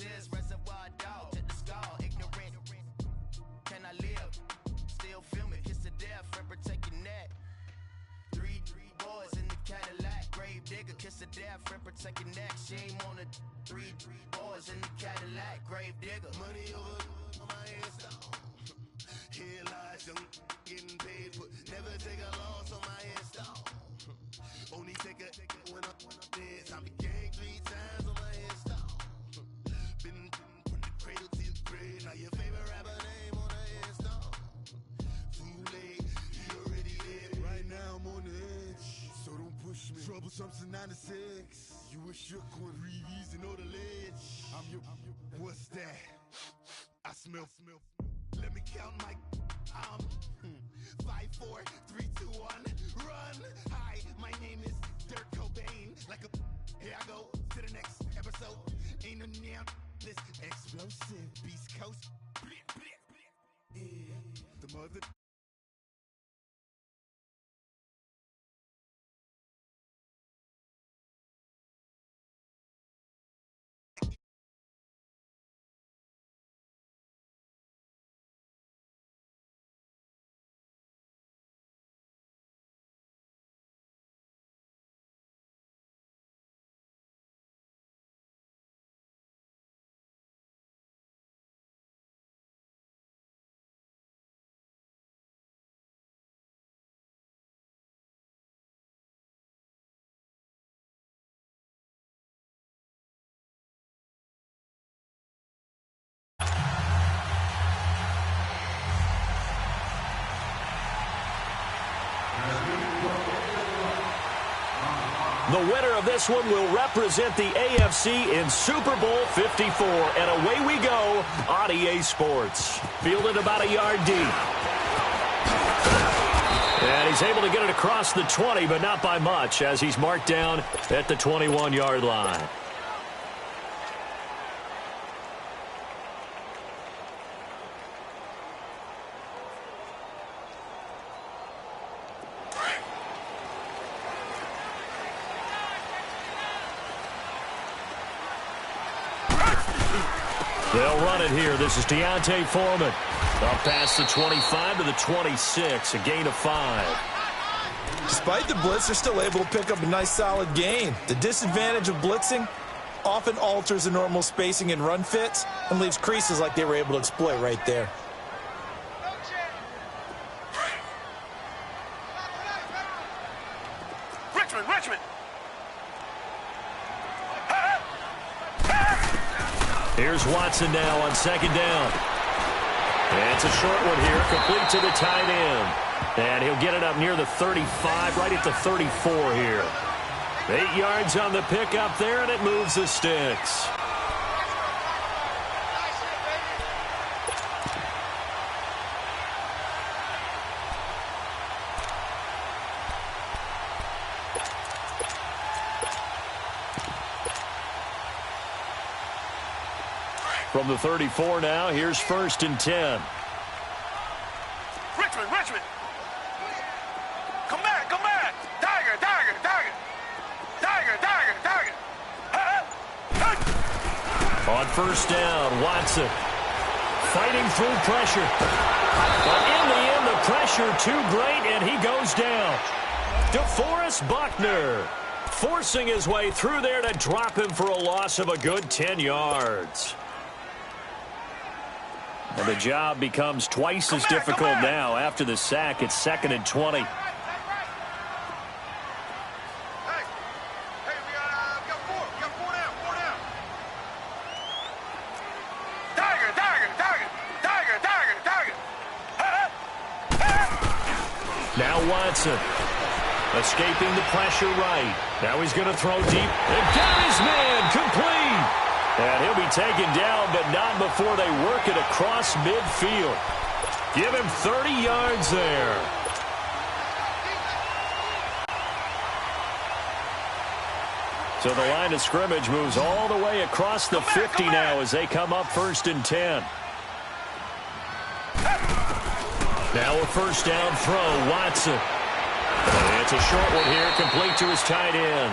tears, reservoir dog, to the skull, ignorant. Can I live? Still film it, kiss the death, and protect your neck. Three boys in the Cadillac, grave digger, kiss the death, and protect your neck. Shame on the three boys in the Cadillac, grave digger. Money over my headstone. Here lies young, getting paid for, never take a loss on my headstone. Only take a when I'm dead. I be gang 3 times on my headstone. Been from the cradle to the grave. Now your favorite rapper name on the headstone. Too late, he already dead. Right now I'm on the edge, so don't push me. Troublesome to 96. You a shook one, breathe and know the ledge. I'm your, what's that? I smell. Let me count my. 5, 4, 3, 2, 1, run. Hi, my name is Dirk Cobain. Like a, here I go to the next episode. Ain't no damn this explosive Beast Coast. Yeah, the mother. The winner of this one will represent the AFC in Super Bowl 54. And away we go on EA Sports. Fielded about a yard deep. And he's able to get it across the 20, but not by much, as he's marked down at the 21-yard line. They'll run it here. This is Deontay Foreman. Up past the 25 to the 26, a gain of 5. Despite the blitz, they're still able to pick up a nice solid gain. The disadvantage of blitzing often alters the normal spacing and run fits and leaves creases like they were able to exploit right there. Richmond. Here's Watson now on second down. And it's a short one here, complete to the tight end. And he'll get it up near the 35, right at the 34 here. 8 yards on the pickup there, and it moves the sticks. From the 34 now, here's 1st and 10. Richmond. Come back. Tiger. On 1st down, Watson fighting through pressure. But in the end, the pressure too great, and he goes down. DeForest Buckner forcing his way through there to drop him for a loss of a good 10 yards. And the job becomes twice as difficult now after the sack. It's 2nd and 20. Hey, we got 4. We got 4 down. Tiger. Now Watson escaping the pressure right. Now he's going to throw deep. And got his man complete. And he'll be taken down, but not before they work it across midfield. Give him 30 yards there. So the line of scrimmage moves all the way across the 50 now as they come up 1st and 10. Now a 1st down throw, Watson. And it's a short one here, complete to his tight end.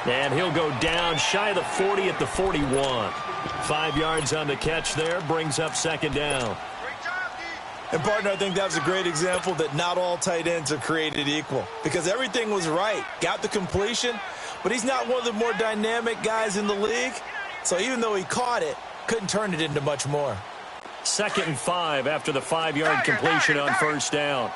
And he'll go down shy of the 40 at the 41. 5 yards on the catch there, brings up second down. And, partner, I think that was a great example that not all tight ends are created equal because everything was right. Got the completion, but he's not one of the more dynamic guys in the league. So even though he caught it, couldn't turn it into much more. 2nd and 5 after the 5-yard completion on first down.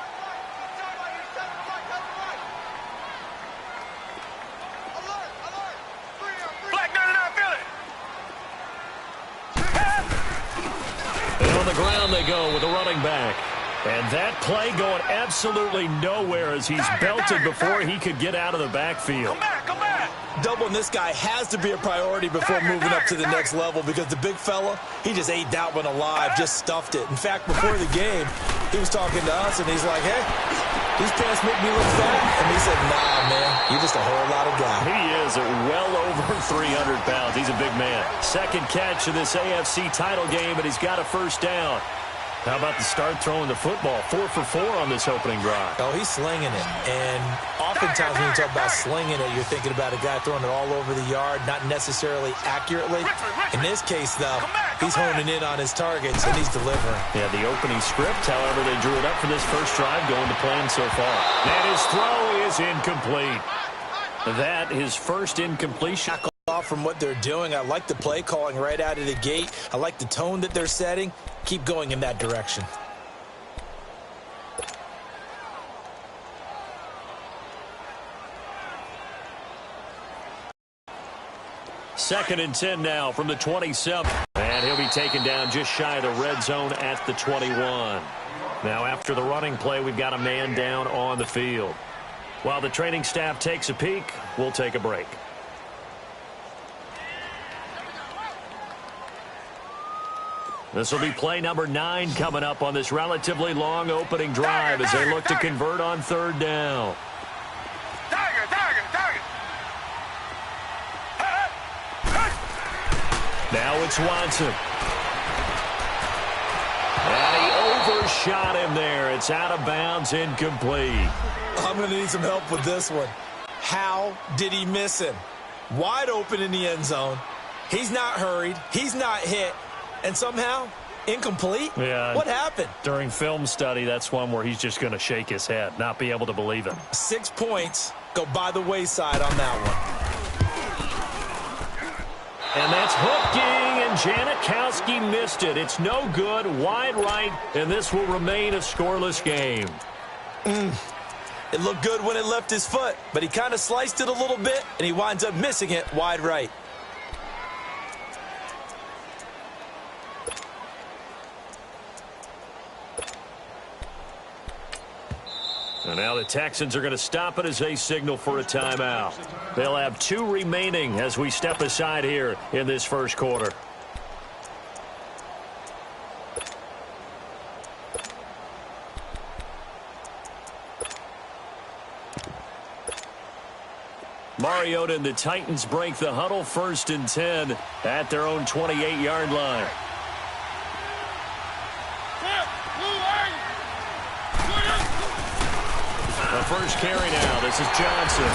Ground they go with a running back. And that play going absolutely nowhere as he's belted before he could get out of the backfield. Come back. Doubling this guy has to be a priority before moving up to the next level because the big fella, he just ate that one alive, just stuffed it. In fact, before the game, he was talking to us, and he's like, hey, these pants make me look fat. And he said, nah, man, you're just a whole lot of guy. He is at well over 300 pounds. He's a big man. Second catch of this AFC title game, and he's got a first down. How about the start throwing the football? 4 for 4 on this opening drive. Oh, he's slinging it. And oftentimes when you talk about slinging it, you're thinking about a guy throwing it all over the yard, not necessarily accurately. In this case, though, he's honing in on his targets, and he's delivering. Yeah, the opening script, however, they drew it up for this first drive, going to plan so far. And his throw is incomplete. That, his first incompletion. Off from what they're doing. I like the play calling right out of the gate. I like the tone that they're setting. Keep going in that direction. Second and 10 now from the 27. And he'll be taken down just shy of the red zone at the 21. Now after the running play, we've got a man down on the field. While the training staff takes a peek, we'll take a break. This will be play number 9 coming up on this relatively long opening drive as they look to convert on third down. Now it's Watson. And he overshot him there. It's out of bounds, incomplete. I'm going to need some help with this one. How did he miss him? Wide open in the end zone. He's not hurried. He's not hit. And somehow, incomplete? Yeah. What happened? During film study, that's one where he's just going to shake his head, not be able to believe it. 6 points go by the wayside on that one. And that's hooking, and Janikowski missed it. It's no good, wide right, and this will remain a scoreless game. It looked good when it left his foot, but he kind of sliced it a little bit, and he winds up missing it wide right. And now the Texans are going to stop it as they signal for a timeout. They'll have 2 remaining as we step aside here in this first quarter. Mariota and the Titans break the huddle, 1st and 10 at their own 28-yard line. The first carry now. This is Johnson.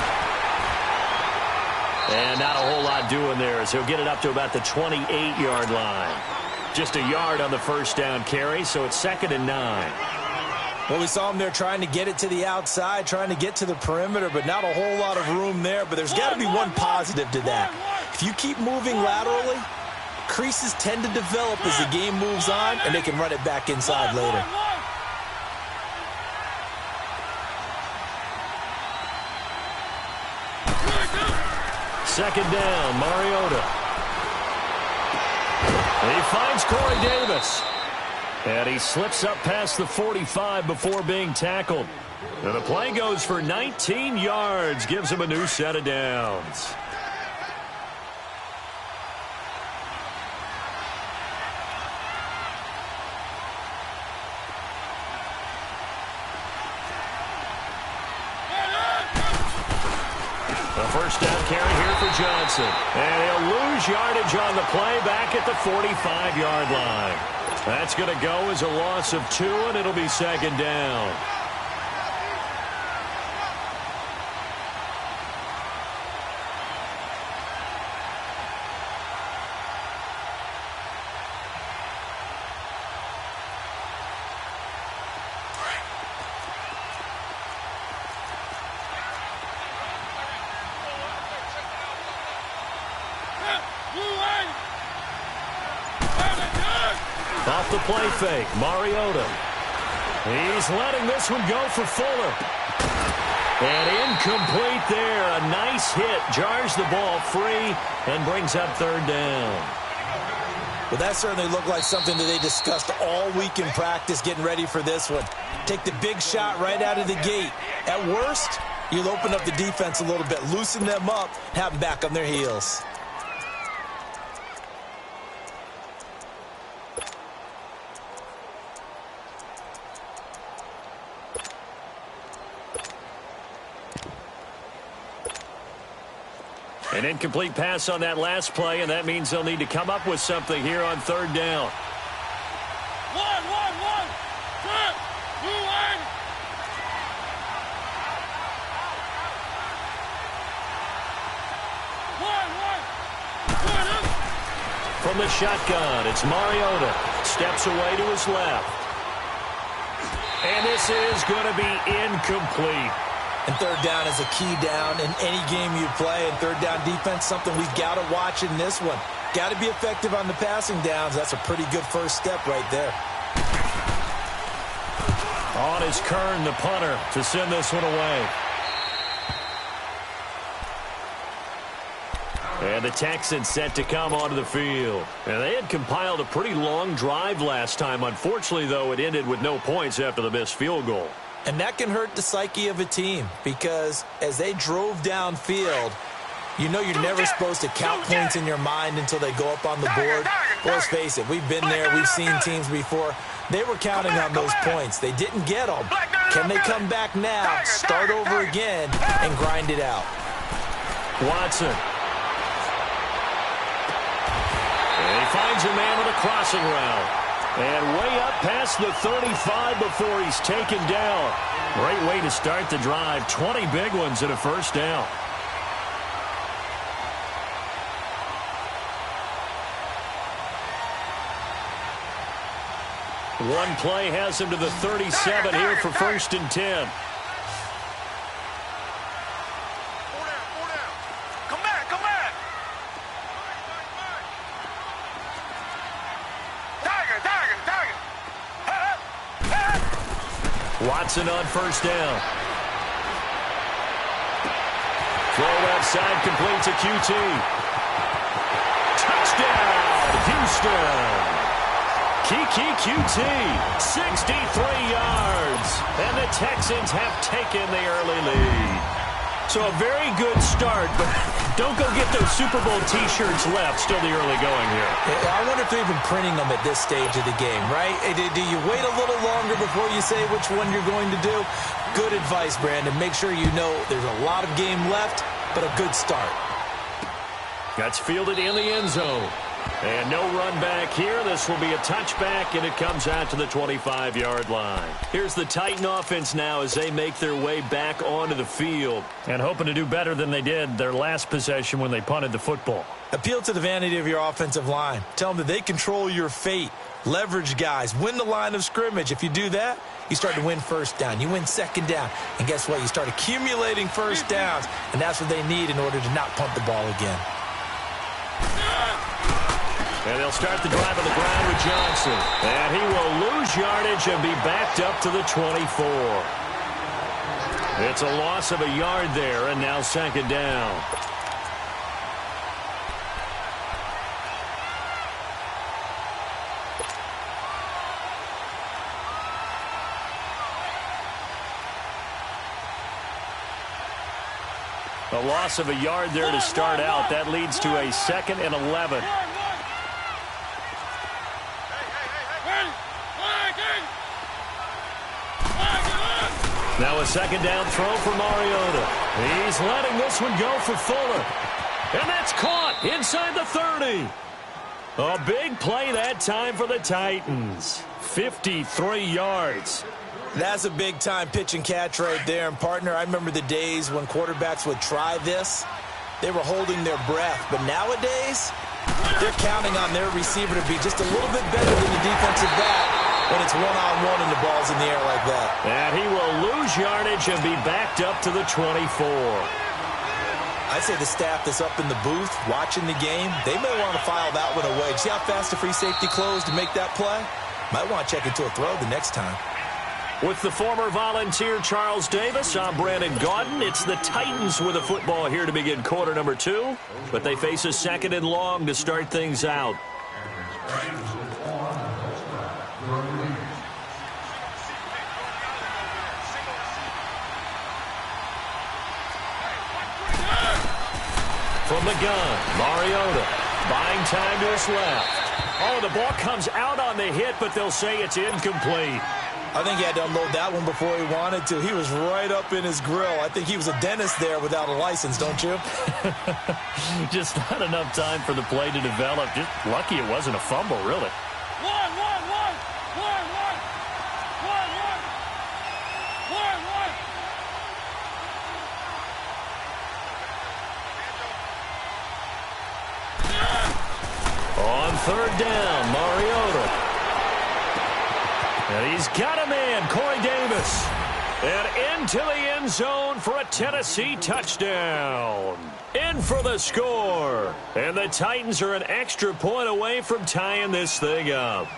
And not a whole lot doing there as he'll get it up to about the 28-yard line. Just a yard on the first down carry, so it's 2nd and 9. Well, we saw him there trying to get it to the outside, trying to get to the perimeter, but not a whole lot of room there. But there's got to be one positive to that. If you keep moving laterally, creases tend to develop as the game moves on, and they can run it back inside later. Second down, Mariota. He finds Corey Davis. And he slips up past the 45 before being tackled. And the play goes for 19 yards, gives him a new set of downs. The first down carry here for Johnson. And he'll lose yardage on the play back at the 45-yard line. That's going to go as a loss of 2, and it'll be 2nd down. Off the play fake, Mariota. He's letting this one go for Fuller. And incomplete there. A nice hit. Jars the ball free and brings up third down. Well, that certainly looked like something that they discussed all week in practice getting ready for this one. Take the big shot right out of the gate. At worst, you'll open up the defense a little bit, loosen them up, have them back on their heels. An incomplete pass on that last play, and that means they'll need to come up with something here on third down. From the shotgun, it's Mariota. Steps away to his left. And this is going to be incomplete. And third down is a key down in any game you play. And third down defense, something we've got to watch in this one. Got to be effective on the passing downs. That's a pretty good first step right there. On is Kern, the punter, to send this one away. And the Texans set to come onto the field. And they had compiled a pretty long drive last time. Unfortunately, though, it ended with no points after the missed field goal. And that can hurt the psyche of a team because as they drove downfield, you know you're never supposed to count points in your mind until they go up on the board. Well, let's face it, we've been there. We've seen teams before. They were counting on those points. They didn't get them. Can they come back now, start over again, and grind it out? Watson. And he finds a man on a crossing route. And way up past the 35 before he's taken down. Great way to start the drive. 20 big ones and a first down. One play has him to the 37 here for first and 10. Watson on first down. Throw outside, complete to QT. Touchdown, Houston. Kiki QT, 63 yards. And the Texans have taken the early lead. So a very good start, but don't go get those Super Bowl T-shirts left. Still the early going here. I wonder if they're even printing them at this stage of the game, right? Do you wait a little longer before you say which one you're going to do? Good advice, Brandon. Make sure you know there's a lot of game left, but a good start. That's fielded in the end zone. And no run back here. This will be a touchback, and it comes out to the 25-yard line. Here's the Titan offense now as they make their way back onto the field and hoping to do better than they did their last possession when they punted the football. Appeal to the vanity of your offensive line. Tell them that they control your fate. Leverage guys. Win the line of scrimmage. If you do that, you start to win first down. You win second down. And guess what? You start accumulating first downs, and that's what they need in order to not punt the ball again. And they'll start the drive on the ground with Johnson. And he will lose yardage and be backed up to the 24. It's a loss of a yard there, and now second down. A loss of a yard there to start out. That leads to a 2nd and 11. Now a second down throw for Mariota. He's letting this one go for Fuller. And that's caught inside the 30. A big play that time for the Titans. 53 yards. That's a big-time pitch and catch right there. And, partner, I remember the days when quarterbacks would try this. They were holding their breath. But nowadays, they're counting on their receiver to be just a little bit better than the defensive back when it's one-on-one and the ball's in the air like that. And he will lose yardage and be backed up to the 24. I I'd say the staff that's up in the booth watching the game, they may want to file that one away. See how fast the free safety closed to make that play? Might want to check into a throw the next time. With the former Volunteer Charles Davis, I'm Brandon Gotw. It's the Titans with a football here to begin quarter number 2, but they face a 2nd and long to start things out. From the gun, Mariota buying time to his left. Oh, the ball comes out on the hit, but they'll say it's incomplete. I think he had to unload that one before he wanted to. He was right up in his grill. I think he was a dentist there without a license, don't you? Just not enough time for the play to develop. Just lucky it wasn't a fumble, really. One. On 3rd down, Mariota. And he's got a man, Corey Davis. And into the end zone for a Tennessee touchdown. In for the score. And the Titans are an extra point away from tying this thing up.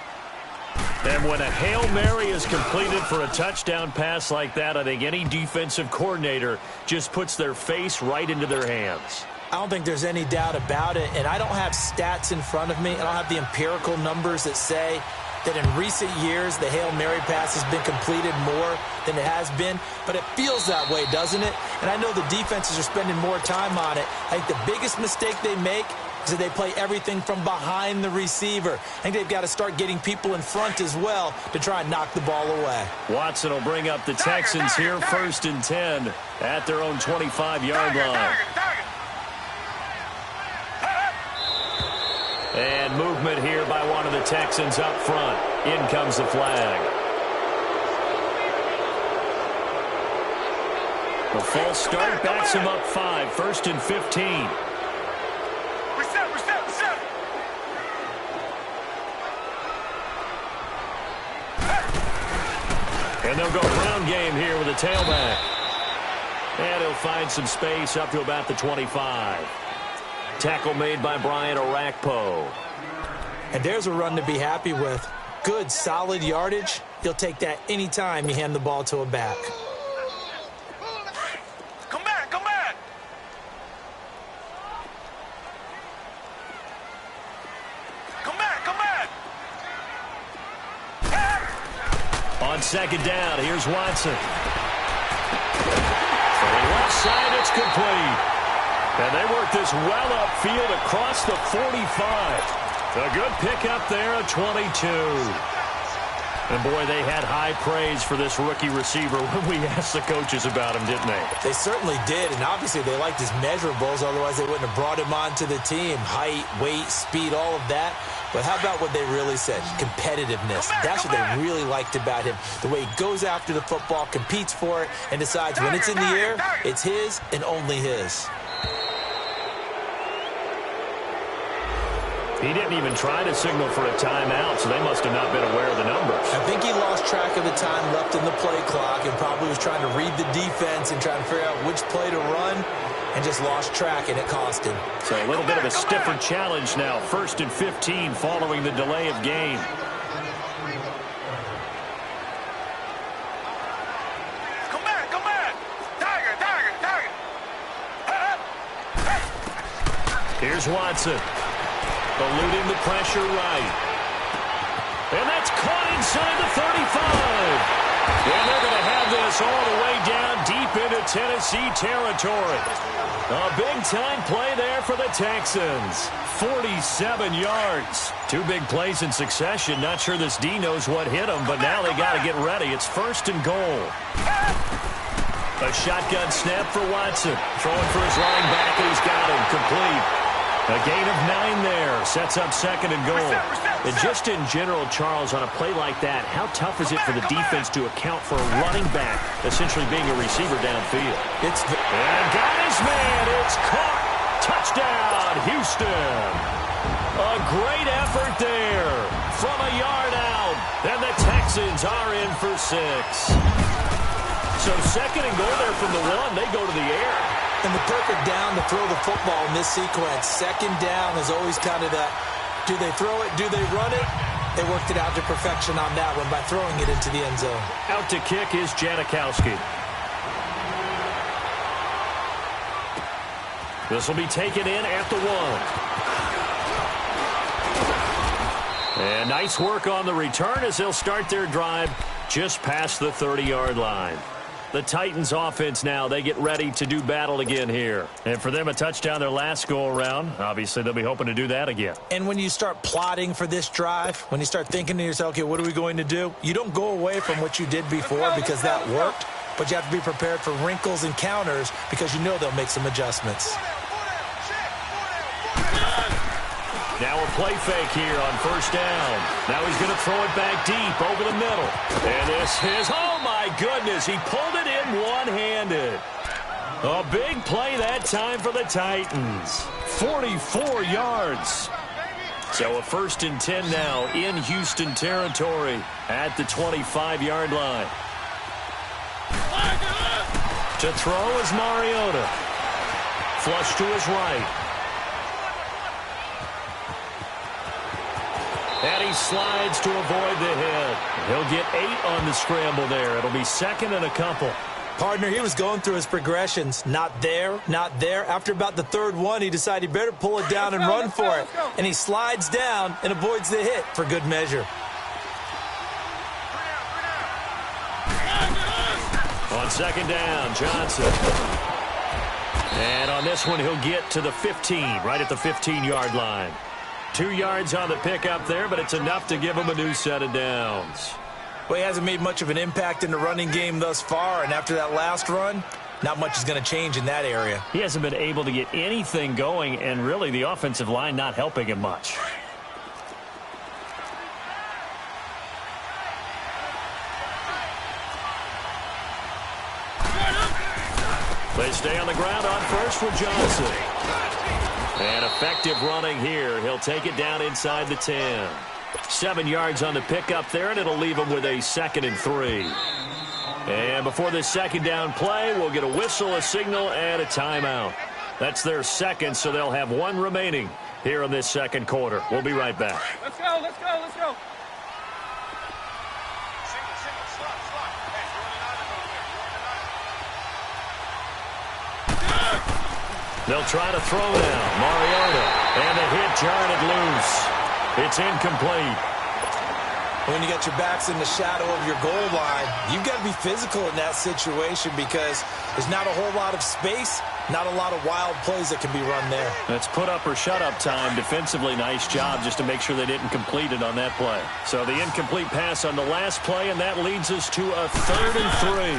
And when a Hail Mary is completed for a touchdown pass like that, I think any defensive coordinator just puts their face right into their hands. I don't think there's any doubt about it, and I don't have stats in front of me. I don't have the empirical numbers that say that in recent years the Hail Mary pass has been completed more than it has been, but it feels that way, doesn't it? And I know the defenses are spending more time on it. I think the biggest mistake they make is that they play everything from behind the receiver. I think they've got to start getting people in front as well to try and knock the ball away. Watson will bring up the Texans here, 1st and 10 at their own 25-yard line. And movement here by one of the Texans up front. In comes the flag. The false start backs him up 5, 1st and 15. Reset. And they'll go ground game here with a tailback. And he'll find some space up to about the 25. Tackle made by Brian Orakpo. And there's a run to be happy with. Good, solid yardage. You'll take that anytime you hand the ball to a back. Come back. On 2nd down, here's Watson. From the left side, it's complete. And they work this well upfield across the 45. A good pickup there at 22. And, boy, they had high praise for this rookie receiver when we asked the coaches about him, didn't they? They certainly did, and obviously they liked his measurables. Otherwise, they wouldn't have brought him onto the team. Height, weight, speed, all of that. But how about what they really said? Competitiveness. That's what they really liked about him. The way he goes after the football, competes for it, and decides when it's in the air, it's his and only his. He didn't even try to signal for a timeout, so they must have not been aware of the numbers. I think he lost track of the time left in the play clock and probably was trying to read the defense and trying to figure out which play to run and just lost track, and it cost him. So a little bit of a stiffer challenge now. 1st and 15 following the delay of game. Come back. Tiger. Here's Watson. Eluding the pressure right. And that's caught inside the 35. And they're going to have this all the way down deep into Tennessee territory. A big-time play there for the Texans. 47 yards. 2 big plays in succession. Not sure this D knows what hit him, but now they got to get ready. It's 1st and goal. A shotgun snap for Watson. Throwing for his running back, and he's got him. Complete. A gain of 9 there. Sets up 2nd and goal. And just in general, Charles, on a play like that, how tough is it for the defense to account for a running back essentially being a receiver downfield? And got his man. It's caught. Touchdown, Houston. A great effort there from a yard out. And the Texans are in for 6. So 2nd and goal there from the 1. They go to the air. And the perfect down to throw the football in this sequence. Second down is always kind of that, do they throw it, do they run it? They worked it out to perfection on that one by throwing it into the end zone. Out to kick is Janikowski. This will be taken in at the 1. And nice work on the return as they'll start their drive just past the 30-yard line. The Titans offense now, they get ready to do battle again here. And for them, a touchdown their last go-around. Obviously, they'll be hoping to do that again. And when you start plotting for this drive, when you start thinking to yourself, okay, what are we going to do? You don't go away from what you did before because that worked, but you have to be prepared for wrinkles and counters because you know they'll make some adjustments. Now a play fake here on first down. Now he's going to throw it back deep over the middle. And this is, oh my goodness, he pulled it in one-handed. A big play that time for the Titans. 44 yards. So a 1st and 10 now in Houston territory at the 25-yard line. To throw is Mariota. Flush to his right. And he slides to avoid the hit. He'll get 8 on the scramble there. It'll be 2nd and a couple. Partner, he was going through his progressions. Not there, not there. After about the 3rd one, he decided he better pull it down and run for it. And he slides down and avoids the hit for good measure. On 2nd down, Johnson. And on this one, he'll get to the 15, right at the 15-yard line. 2 yards on the pickup there, but it's enough to give him a new set of downs. Well, he hasn't made much of an impact in the running game thus far, and after that last run, not much is going to change in that area. He hasn't been able to get anything going, and really the offensive line not helping him much. They stay on the ground on first with Johnson. And effective running here. He'll take it down inside the 10. 7 yards on the pickup there, and it'll leave him with a 2nd and 3. And before this 2nd down play, we'll get a whistle, a signal, and a timeout. That's their 2nd, so they'll have 1 remaining here in this 2nd quarter. We'll be right back. Let's go, let's go, let's go. They'll try to throw now. Mariota. And the hit jarred it loose. It's incomplete. When you got your backs in the shadow of your goal line, you've got to be physical in that situation because there's not a whole lot of space, not a lot of wild plays that can be run there. That's put up or shut up time. Defensively, nice job just to make sure they didn't complete it on that play. So the incomplete pass on the last play, and that leads us to a 3rd and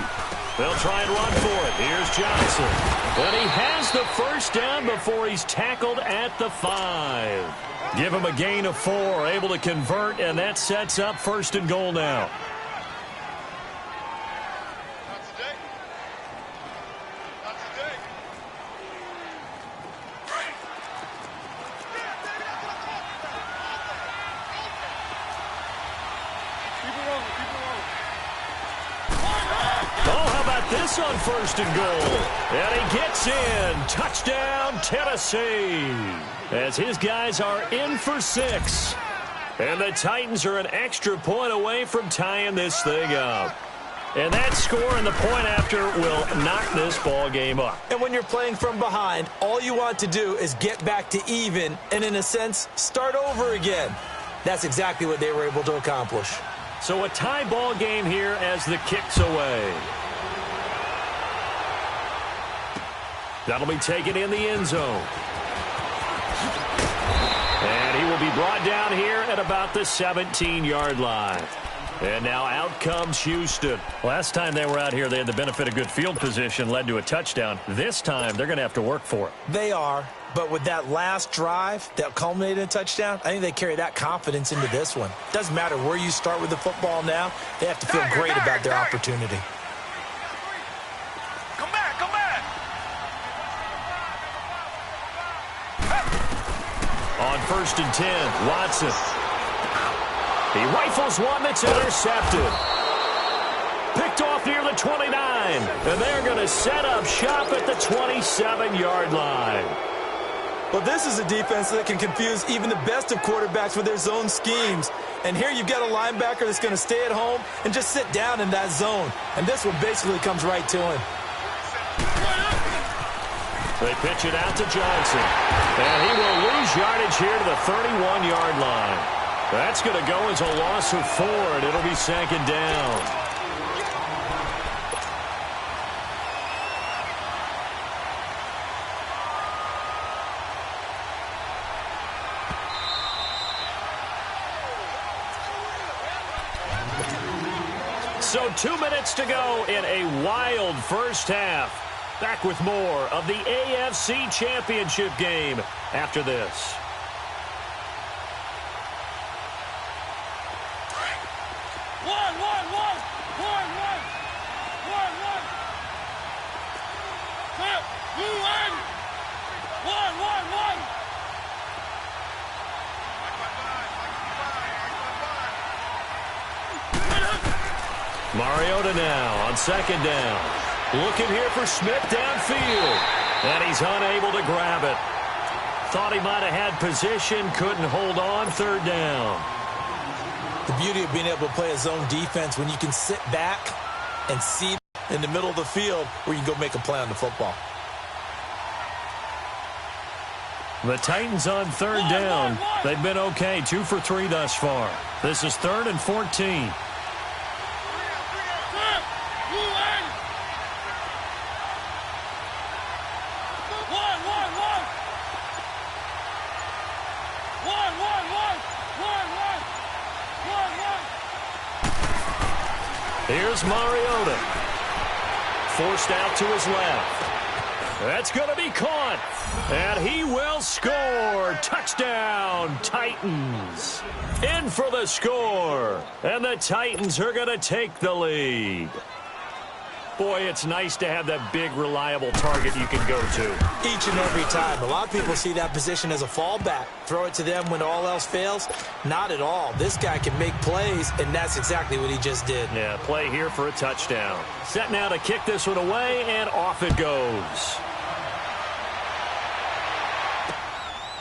3. They'll try and run for it. Here's Johnson. And he has the first down before he's tackled at the 5. Give him a gain of 4, able to convert, and that sets up 1st and goal now. This on 1st and goal. And he gets in. Touchdown, Tennessee. As his guys are in for 6. And the Titans are an extra point away from tying this thing up. And that score and the point after will knock this ball game up. And when you're playing from behind, all you want to do is get back to even and, in a sense, start over again. That's exactly what they were able to accomplish. So a tie ball game here as the kick's away. That'll be taken in the end zone. And he will be brought down here at about the 17-yard line. And now out comes Houston. Last time they were out here, they had the benefit of good field position, led to a touchdown. This time, they're going to have to work for it. They are, but with that last drive that culminated in a touchdown, I think they carry that confidence into this one. Doesn't matter where you start with the football now, they have to feel great about their opportunity. Come back, come back. On 1st and 10, Watson. He rifles one that's intercepted. Picked off near the 29. And they're going to set up shop at the 27-yard line. Well, this is a defense that can confuse even the best of quarterbacks with their zone schemes. And here you've got a linebacker that's going to stay at home and just sit down in that zone. And this one basically comes right to him. They pitch it out to Johnson. And he will lose yardage here to the 31-yard line. That's going to go as a loss of 4, and it'll be second down. So 2 minutes to go in a wild first half. Back with more of the AFC Championship game after this. Mariota now on second down. Looking here for Smith downfield. And he's unable to grab it. Thought he might have had position, couldn't hold on, third down. The beauty of being able to play a zone defense when you can sit back and see in the middle of the field where you can go make a play on the football. The Titans on third down. They've been okay, 2 for 3 thus far. This is 3rd and 14. Here's Mariota. Forced out to his left. That's going to be caught. And he will score. Touchdown, Titans. In for the score. And the Titans are going to take the lead. Boy, it's nice to have that big, reliable target you can go to. Each and every time. A lot of people see that position as a fallback. Throw it to them when all else fails. Not at all. This guy can make plays, and that's exactly what he just did. Yeah, play here for a touchdown. Set now to kick this one away, and off it goes.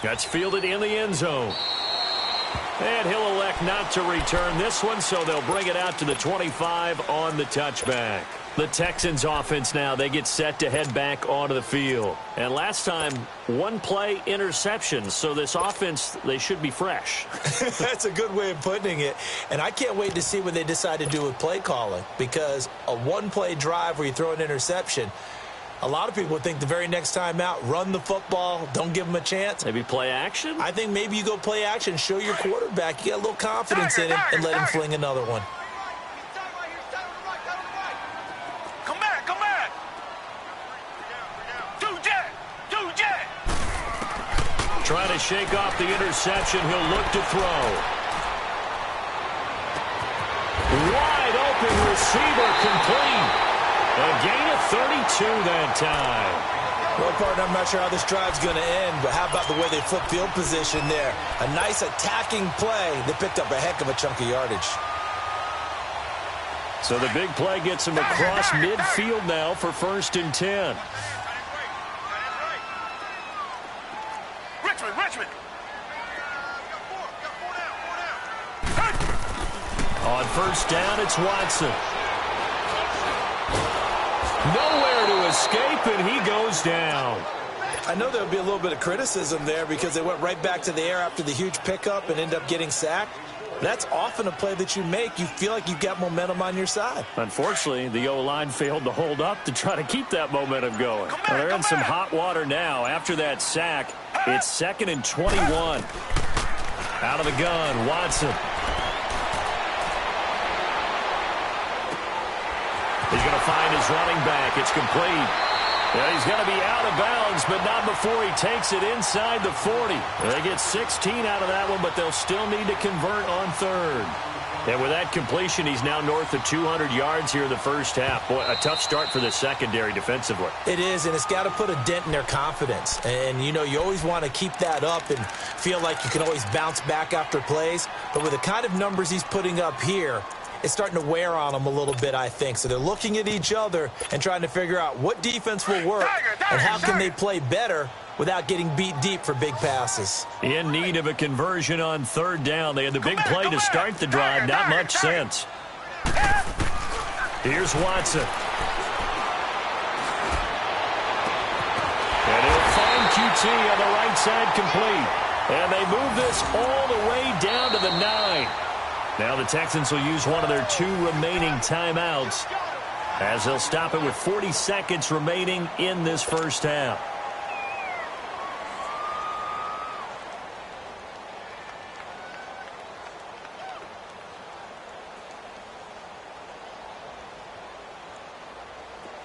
That's fielded in the end zone. And he'll elect not to return this one, so they'll bring it out to the 25 on the touchback. The Texans offense now, they get set to head back onto the field. And last time, 1-play interception. So this offense, they should be fresh. That's a good way of putting it. And I can't wait to see what they decide to do with play calling. Because a 1-play drive where you throw an interception, a lot of people think the very next time out, run the football, don't give them a chance. Maybe play action? I think maybe you go play action, show your quarterback you got a little confidence in him, and let him fling another one. Trying to shake off the interception. He'll look to throw. Wide open receiver complete. A gain of 32 that time. Well, partner, I'm not sure how this drive's going to end, but how about the way they flip field position there? A nice attacking play. They picked up a heck of a chunk of yardage. So the big play gets him across midfield now for 1st and 10. On 1st down, it's Watson. Nowhere to escape, and he goes down. I know there'll be a little bit of criticism there because they went right back to the air after the huge pickup and end up getting sacked. That's often a play that you make. You feel like you've got momentum on your side. Unfortunately, the O-line failed to hold up to try to keep that momentum going. Well, they're in some hot water now. After that sack, it's 2nd and 21. Out of the gun, Watson. He's going to find his running back. It's complete. Yeah, he's going to be out of bounds, but not before he takes it inside the 40. They get 16 out of that one, but they'll still need to convert on 3rd. And with that completion, he's now north of 200 yards here in the first half. Boy, a tough start for the secondary defensively. It is, and it's got to put a dent in their confidence. And, you know, you always want to keep that up and feel like you can always bounce back after plays. But with the kind of numbers he's putting up here, is starting to wear on them a little bit, I think. So they're looking at each other and trying to figure out what defense will work and how can they play better without getting beat deep for big passes. In need of a conversion on third down. They had the big play to start the drive. Not much sense. Here's Watson. And he'll find QT on the right side complete. And they move this all the way down to the 9. Now the Texans will use one of their 2 remaining timeouts as they'll stop it with 40 seconds remaining in this first half.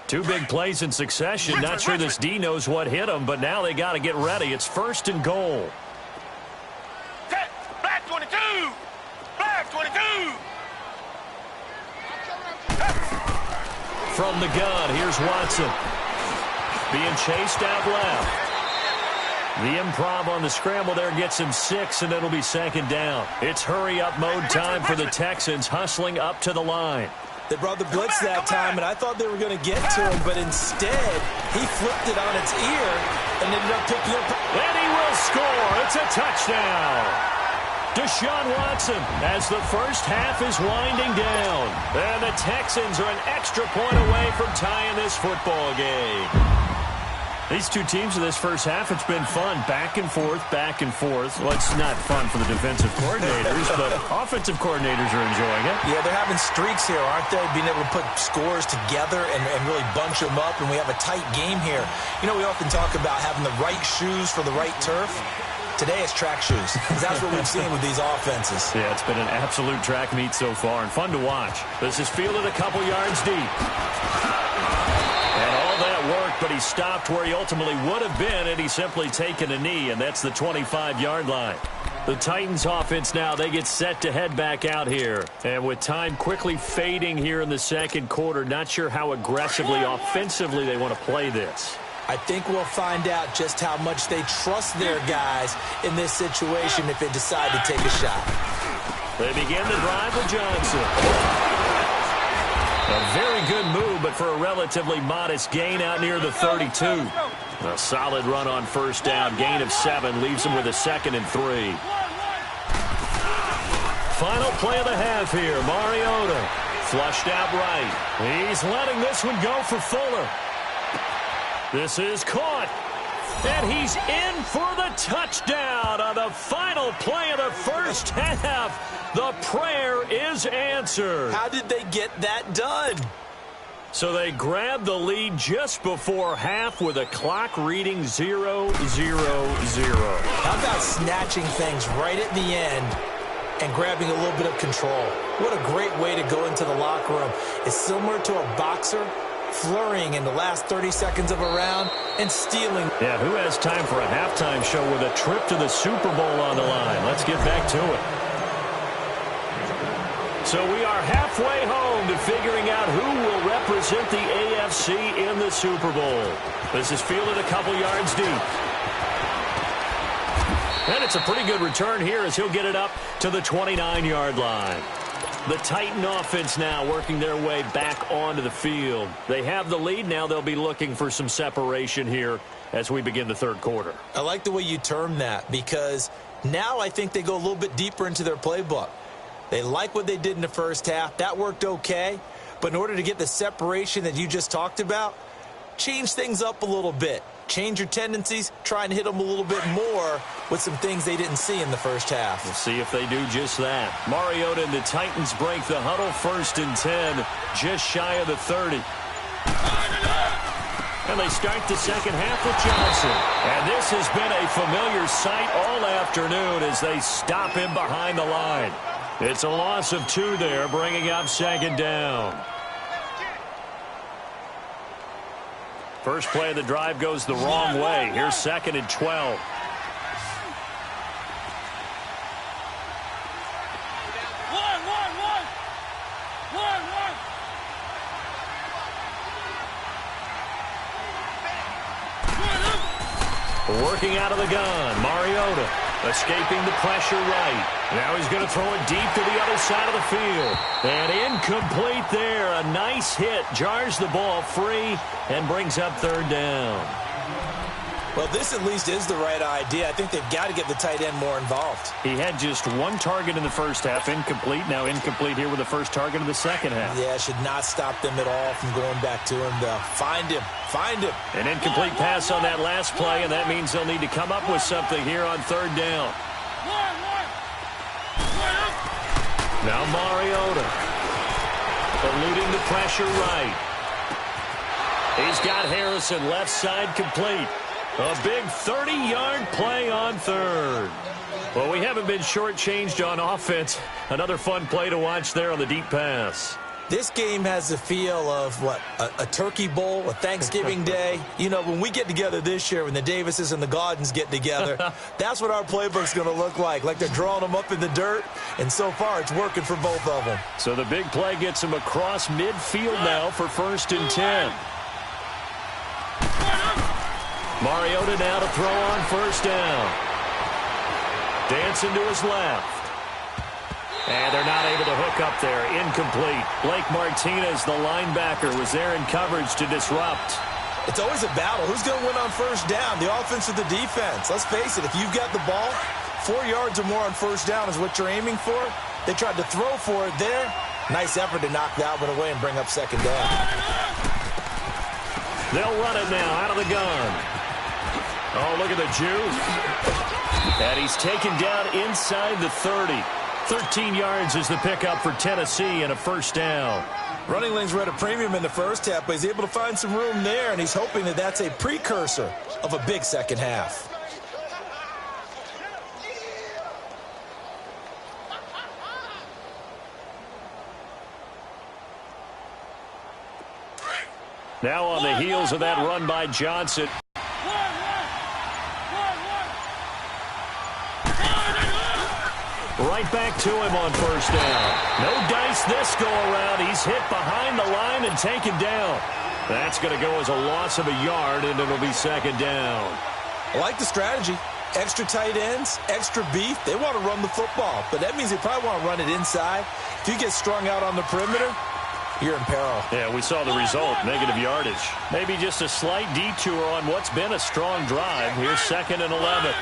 Two big plays in succession. Not sure this D knows what hit him, but now they got to get ready. It's 1st and goal. Black 22! Black 22! From the gun, here's Watson. Being chased out left. The improv on the scramble there gets him 6, and it'll be 2nd down. It's hurry-up mode time for the Texans, hustling up to the line. They brought the blitz that time, and I thought they were going to get to him, but instead, he flipped it on its ear and ended up picking up. And he will score. It's a touchdown. Deshaun Watson as the first half is winding down. And the Texans are an extra point away from tying this football game. These two teams in this first half, it's been fun. Back and forth, back and forth. Well, it's not fun for the defensive coordinators, but offensive coordinators are enjoying it. Yeah, they're having streaks here, aren't they? Being able to put scores together and really bunch them up, and we have a tight game here. You know, we often talk about having the right shoes for the right turf. Today it's track shoes, because that's what we've seen with these offenses. Yeah, it's been an absolute track meet so far, and fun to watch. This is fielded a couple yards deep. And all that worked, but he stopped where he ultimately would have been had he simply taken a knee, and that's the 25-yard line. The Titans offense now, they get set to head back out here. And with time quickly fading here in the second quarter, not sure how aggressively, offensively they want to play this. I think we'll find out just how much they trust their guys in this situation if they decide to take a shot. They begin the drive with Johnson. A very good move, but for a relatively modest gain out near the 32. A solid run on first down. Gain of 7 leaves him with a 2nd and 3. Final play of the half here. Mariota flushed out right. He's letting this one go for Fuller. This is caught. And he's in for the touchdown on the final play of the first half. The prayer is answered. How did they get that done? So they grabbed the lead just before half with a clock reading 0-0-0. How about snatching things right at the end and grabbing a little bit of control? What a great way to go into the locker room. It's similar to a boxer flurrying in the last 30 seconds of a round and stealing. Yeah, who has time for a halftime show with a trip to the Super Bowl on the line? Let's get back to it. So we are halfway home to figuring out who will represent the AFC in the Super Bowl. This is fielded a couple yards deep. And it's a pretty good return here as he'll get it up to the 29-yard line. The Titan offense now working their way back onto the field. They have the lead. Now they'll be looking for some separation here as we begin the third quarter. I like the way you term that, because now I think they go a little bit deeper into their playbook. They like what they did in the first half. That worked okay. But in order to get the separation that you just talked about, change things up a little bit. Change your tendencies, try and hit them a little bit more with some things they didn't see in the first half. We'll see if they do just that. Mariota and the Titans break the huddle, 1st and 10, just shy of the 30. And they start the second half with Johnson. And this has been a familiar sight all afternoon as they stop him behind the line. It's a loss of 2 there, bringing up 2nd down. First play of the drive goes the wrong way. Here's 2nd and 12. Working out of the gun, Mariota. Escaping the pressure right. Now he's going to throw it deep to the other side of the field. And incomplete there. A nice hit. Jars the ball free and brings up third down. Well, this at least is the right idea. I think they've got to get the tight end more involved. He had just one target in the first half, incomplete. Now incomplete here with the first target of the second half. Yeah, should not stop them at all from going back to him, though. Find him. Find him. An incomplete pass on that last play, and that means they'll need to come up with something here on third down. Now Mariota. Eluding the pressure right. He's got Harrison left side complete. A big 30-yard play on third. Well, we haven't been shortchanged on offense. Another fun play to watch there on the deep pass. This game has the feel of, what, a turkey bowl, a Thanksgiving day. You know, when we get together this year, when the Davises and the Gotws get together, that's what our playbook's going to look like they're drawing them up in the dirt, and so far it's working for both of them. So the big play gets him across midfield now for 1st and 10. Mariota now to throw on first down. Dancing to his left. And they're not able to hook up there. Incomplete. Blake Martinez, the linebacker, was there in coverage to disrupt. It's always a battle. Who's going to win on first down, the offense or the defense? Let's face it, if you've got the ball, 4 yards or more on first down is what you're aiming for. They tried to throw for it there. Nice effort to knock that one away and bring up second down. They'll run it now out of the gun. Oh, look at the juke. And he's taken down inside the 30. 13 yards is the pickup for Tennessee and a first down. Running lanes were at a premium in the first half, but he's able to find some room there, and he's hoping that that's a precursor of a big second half. Now on the heels of that run by Johnson. Right back to him on first down. No dice this go around. He's hit behind the line and taken down. That's going to go as a loss of a yard, and it'll be second down. I like the strategy. Extra tight ends, extra beef. They want to run the football, but that means they probably want to run it inside. If you get strung out on the perimeter, you're in peril. Yeah, we saw the result, negative yardage. Maybe just a slight detour on what's been a strong drive. Here's 2nd and 11.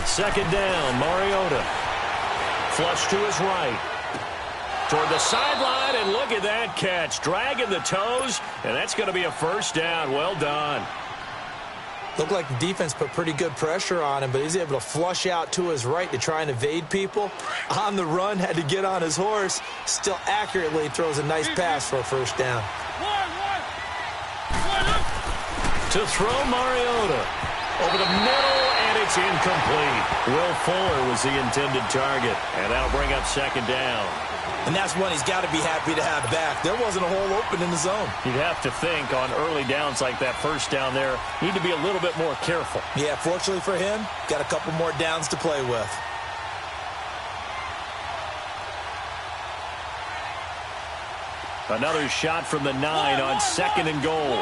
Second down, Mariota. Flush to his right. Toward the sideline, and look at that catch. Dragging the toes, and that's going to be a first down. Well done. Looked like the defense put pretty good pressure on him, but he's able to flush out to his right to try and evade people. On the run, had to get on his horse. Still accurately throws a nice pass for a first down. To throw Mariota. Over the middle, and it's incomplete. Will Fuller was the intended target, and that'll bring up second down. And that's one he's got to be happy to have back. There wasn't a hole open in the zone. You'd have to think on early downs like that first down there, need to be a little bit more careful. Yeah, fortunately for him, got a couple more downs to play with. Another shot from the 9 on 2nd and goal.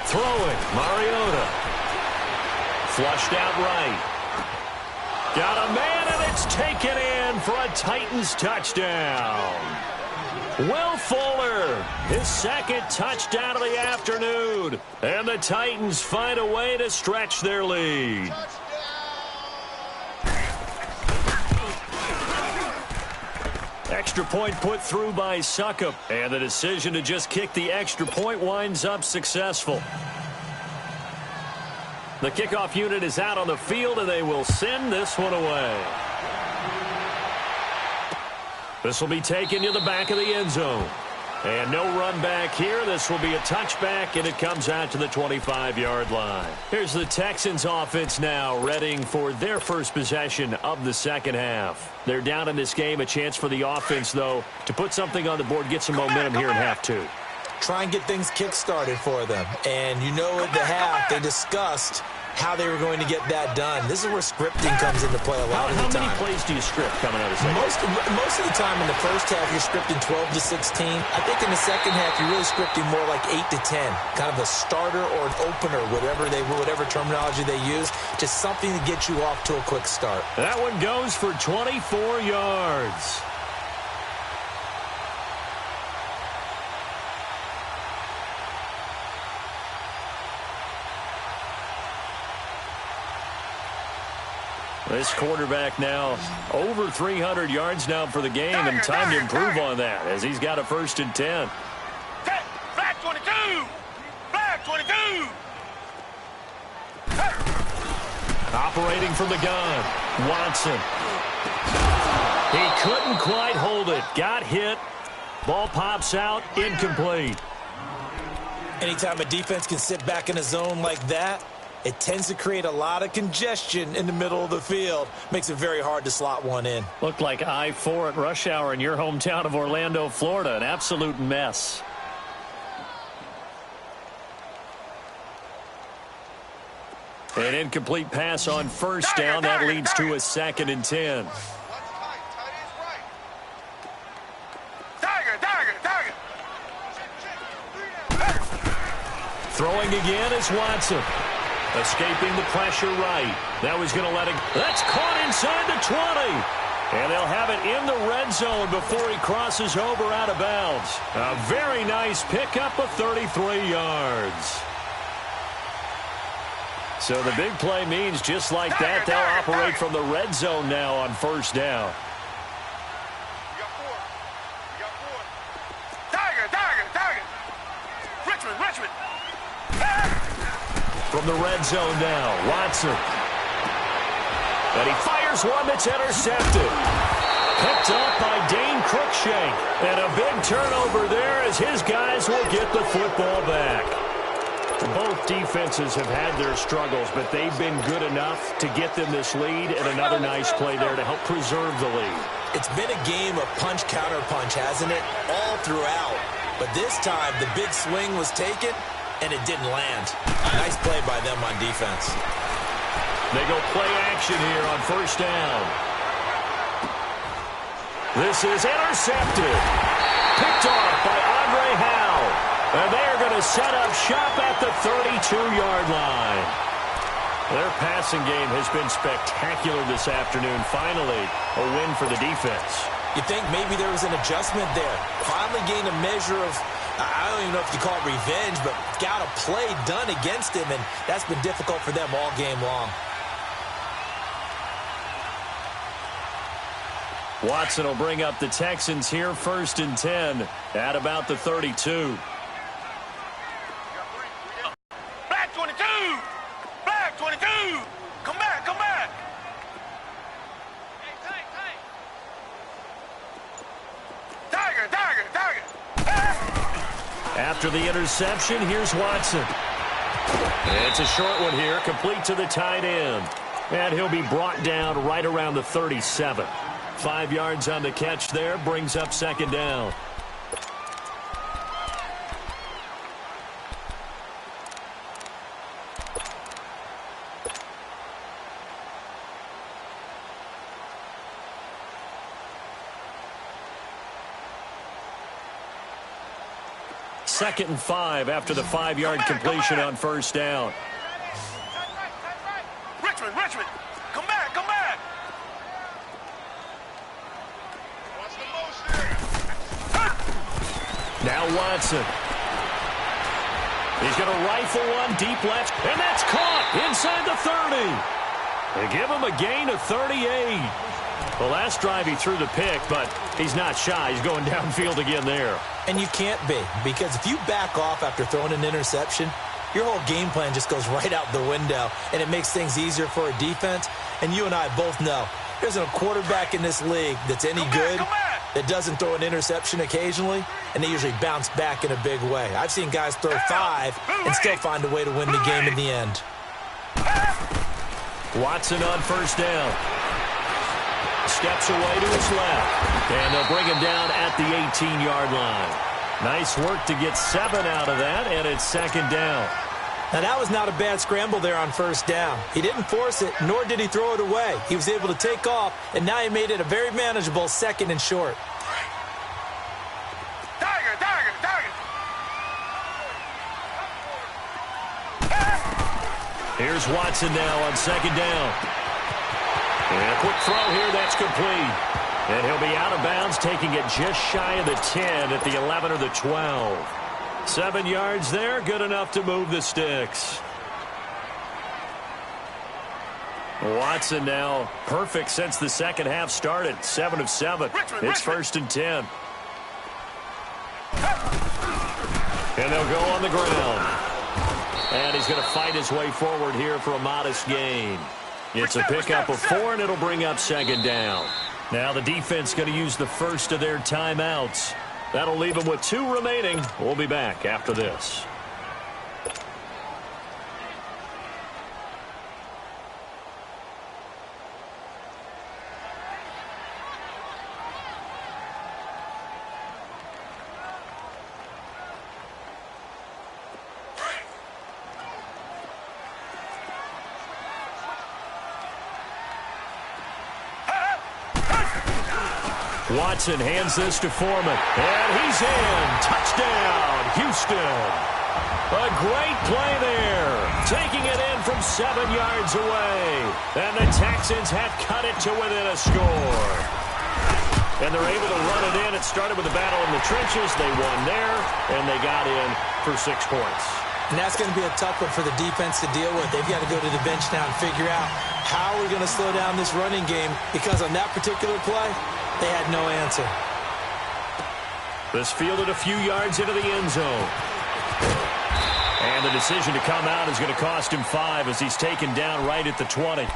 Throwing, Mariota. Flushed out right. Got a man, and it's taken in for a Titans touchdown. Will Fuller, his 2nd touchdown of the afternoon. And the Titans find a way to stretch their lead. Extra point put through by Succop, and the decision to just kick the extra point winds up successful. The kickoff unit is out on the field, and they will send this one away. This will be taken to the back of the end zone. And no run back here. This will be a touchback, and it comes out to the 25-yard line. Here's the Texans offense now, readying for their first possession of the second half. They're down in this game. A chance for the offense, though, to put something on the board, get some momentum here in half 2. Try and get things kick-started for them. And you know at the half, they discussed how they were going to get that done. This is where scripting comes into play a lot of the time. How many plays do you script coming out of the second? Most of the time in the first half, you're scripting 12 to 16. I think in the second half, you're really scripting more like 8 to 10. Kind of a starter or an opener, whatever terminology they use. Just something to get you off to a quick start. That one goes for 24 yards. This quarterback now over 300 yards now for the game, and time to improve on that as he's got a 1st and 10. Flag 22! Flag 22! Operating from the gun, Watson. He couldn't quite hold it. Got hit. Ball pops out, incomplete. Anytime a defense can sit back in a zone like that, it tends to create a lot of congestion in the middle of the field. Makes it very hard to slot one in. Looked like I-4 at rush hour in your hometown of Orlando, Florida. An absolute mess. An incomplete pass on 1st down. That leads to a 2nd and 10. Throwing again is Watson. Escaping the pressure right. That was going to let it. That's caught inside the 20. And they'll have it in the red zone before he crosses over out of bounds. A very nice pickup of 33 yards. So the big play means just like that, they'll operate from the red zone now on 1st down. Richmond. From the red zone now, Watson. And he fires one that's intercepted. Picked up by Dane Cruikshank. And a big turnover there as his guys will get the football back. Both defenses have had their struggles, but they've been good enough to get them this lead, and another nice play there to help preserve the lead. It's been a game of punch-counter-punch, hasn't it? All throughout. But this time, the big swing was taken, and it didn't land. Nice play by them on defense. They go play action here on 1st down. This is intercepted. Picked off by Andre Howe. And they are going to set up shop at the 32-yard line. Their passing game has been spectacular this afternoon. Finally, a win for the defense. You think maybe there was an adjustment there. Finally gained a measure of, I don't even know if you call it revenge, but got a play done against him, and that's been difficult for them all game long. Watson will bring up the Texans here, 1st and 10 at about the 32. Flag 22! Flag 22! Come back! Tiger! After the interception, here's Watson. It's a short one here, complete to the tight end. And he'll be brought down right around the 37. 5 yards on the catch there, brings up 2nd down. Second and 5 after the 5-yard completion on 1st down. Richmond! Come back! Now Watson. He's going to rifle one deep left, and that's caught inside the 30. They give him a gain of 38. The last drive he threw the pick, but he's not shy. He's going downfield again there. And you can't be, because if you back off after throwing an interception, your whole game plan just goes right out the window, and it makes things easier for a defense. And you and I both know there's a quarterback in this league that's any good that doesn't throw an interception occasionally, and they usually bounce back in a big way. I've seen guys throw 5 and still find a way to win the game in the end. Watson on 1st down. Steps away to his left, and they'll bring him down at the 18-yard line. Nice work to get 7 out of that, and it's 2nd down. Now, that was not a bad scramble there on first down. He didn't force it, nor did he throw it away. He was able to take off, and now he made it a very manageable 2nd and short. Tiger, tiger, tiger. Here's Watson now on 2nd down. And a quick throw here, that's complete. And he'll be out of bounds, taking it just shy of the 10 at the 11 or the 12. 7 yards there, good enough to move the sticks. Watson now perfect since the second half started. 7 of 7. It's 1st and 10. And they'll go on the ground. And he's going to fight his way forward here for a modest gain. It's a pickup of 4, and it'll bring up 2nd down. Now the defense going to use the first of their timeouts. That'll leave them with 2 remaining. We'll be back after this. Watson hands this to Foreman, and he's in. Touchdown, Houston. A great play there, taking it in from 7 yards away. And the Texans have cut it to within a score. And they're able to run it in. It started with a battle in the trenches. They won there, and they got in for 6 points. And that's going to be a tough one for the defense to deal with. They've got to go to the bench now and figure out how we're going to slow down this running game, because on that particular play, they had no answer. This fielded a few yards into the end zone. And the decision to come out is going to cost him 5 as he's taken down right at the 20.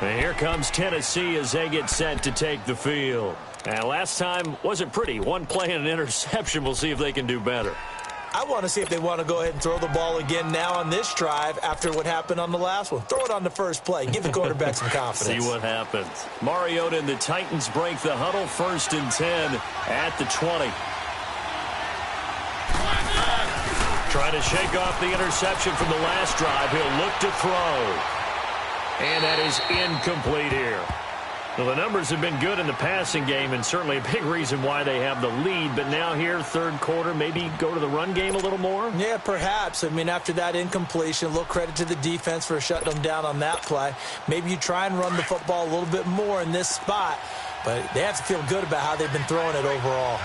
And here comes Tennessee as they get set to take the field. And last time wasn't pretty. 1 play and an interception. We'll see if they can do better. I want to see if they want to go ahead and throw the ball again now on this drive after what happened on the last one. Throw it on the first play. Give the quarterback some confidence. See what happens. Mariota and the Titans break the huddle. 1st and 10 at the 20. Trying to shake off the interception from the last drive. He'll look to throw. And that is incomplete here. Well, the numbers have been good in the passing game, and certainly a big reason why they have the lead. But now here, 3rd quarter, maybe go to the run game a little more? Yeah, perhaps. I mean, after that incompletion, a little credit to the defense for shutting them down on that play. Maybe you try and run the football a little bit more in this spot. But they have to feel good about how they've been throwing it overall.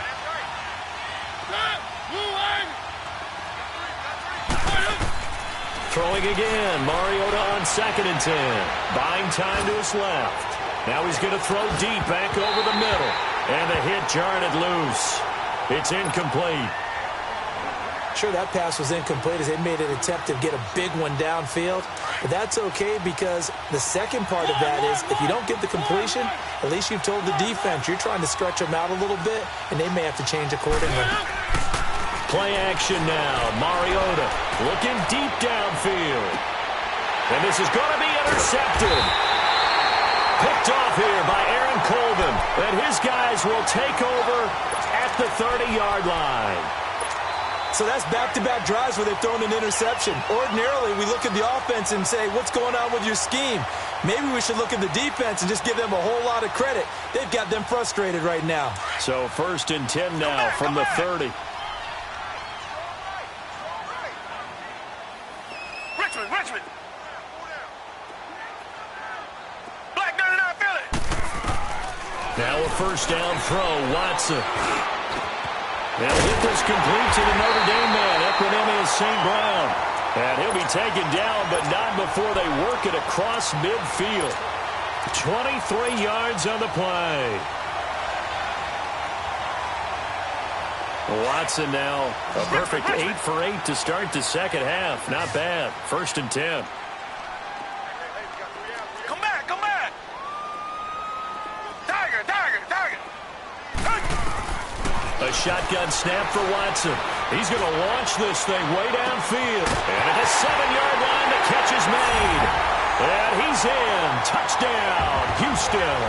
Throwing again. Mariota on 2nd and 10. Buying time to his left. Now he's going to throw deep back over the middle. And the hit jarred it loose. It's incomplete. Sure, that pass was incomplete as they made an attempt to get a big one downfield. But that's okay, because the second part of that is if you don't get the completion, at least you've told the defense you're trying to stretch them out a little bit, and they may have to change accordingly. Play action now. Mariota looking deep downfield. And this is going to be intercepted. Picked off here by Aaron Colvin. And his guys will take over at the 30-yard line. So that's back-to-back drives where they've thrown an interception. Ordinarily, we look at the offense and say, what's going on with your scheme? Maybe we should look at the defense and just give them a whole lot of credit. They've got them frustrated right now. So 1st and 10 now from the 30. Richmond. Black 99 Philly. Now a 1st down throw. Watson. They'll get this complete to the Notre Dame man, Equinemius St. Brown. And he'll be taken down, but not before they work it across midfield. 23 yards on the play. Watson now a perfect 8 for 8 to start the second half. Not bad. 1st and 10. Come back. Tiger. A shotgun snap for Watson. He's going to launch this thing way downfield. And at the 7-yard line, the catch is made. And he's in. Touchdown, Houston.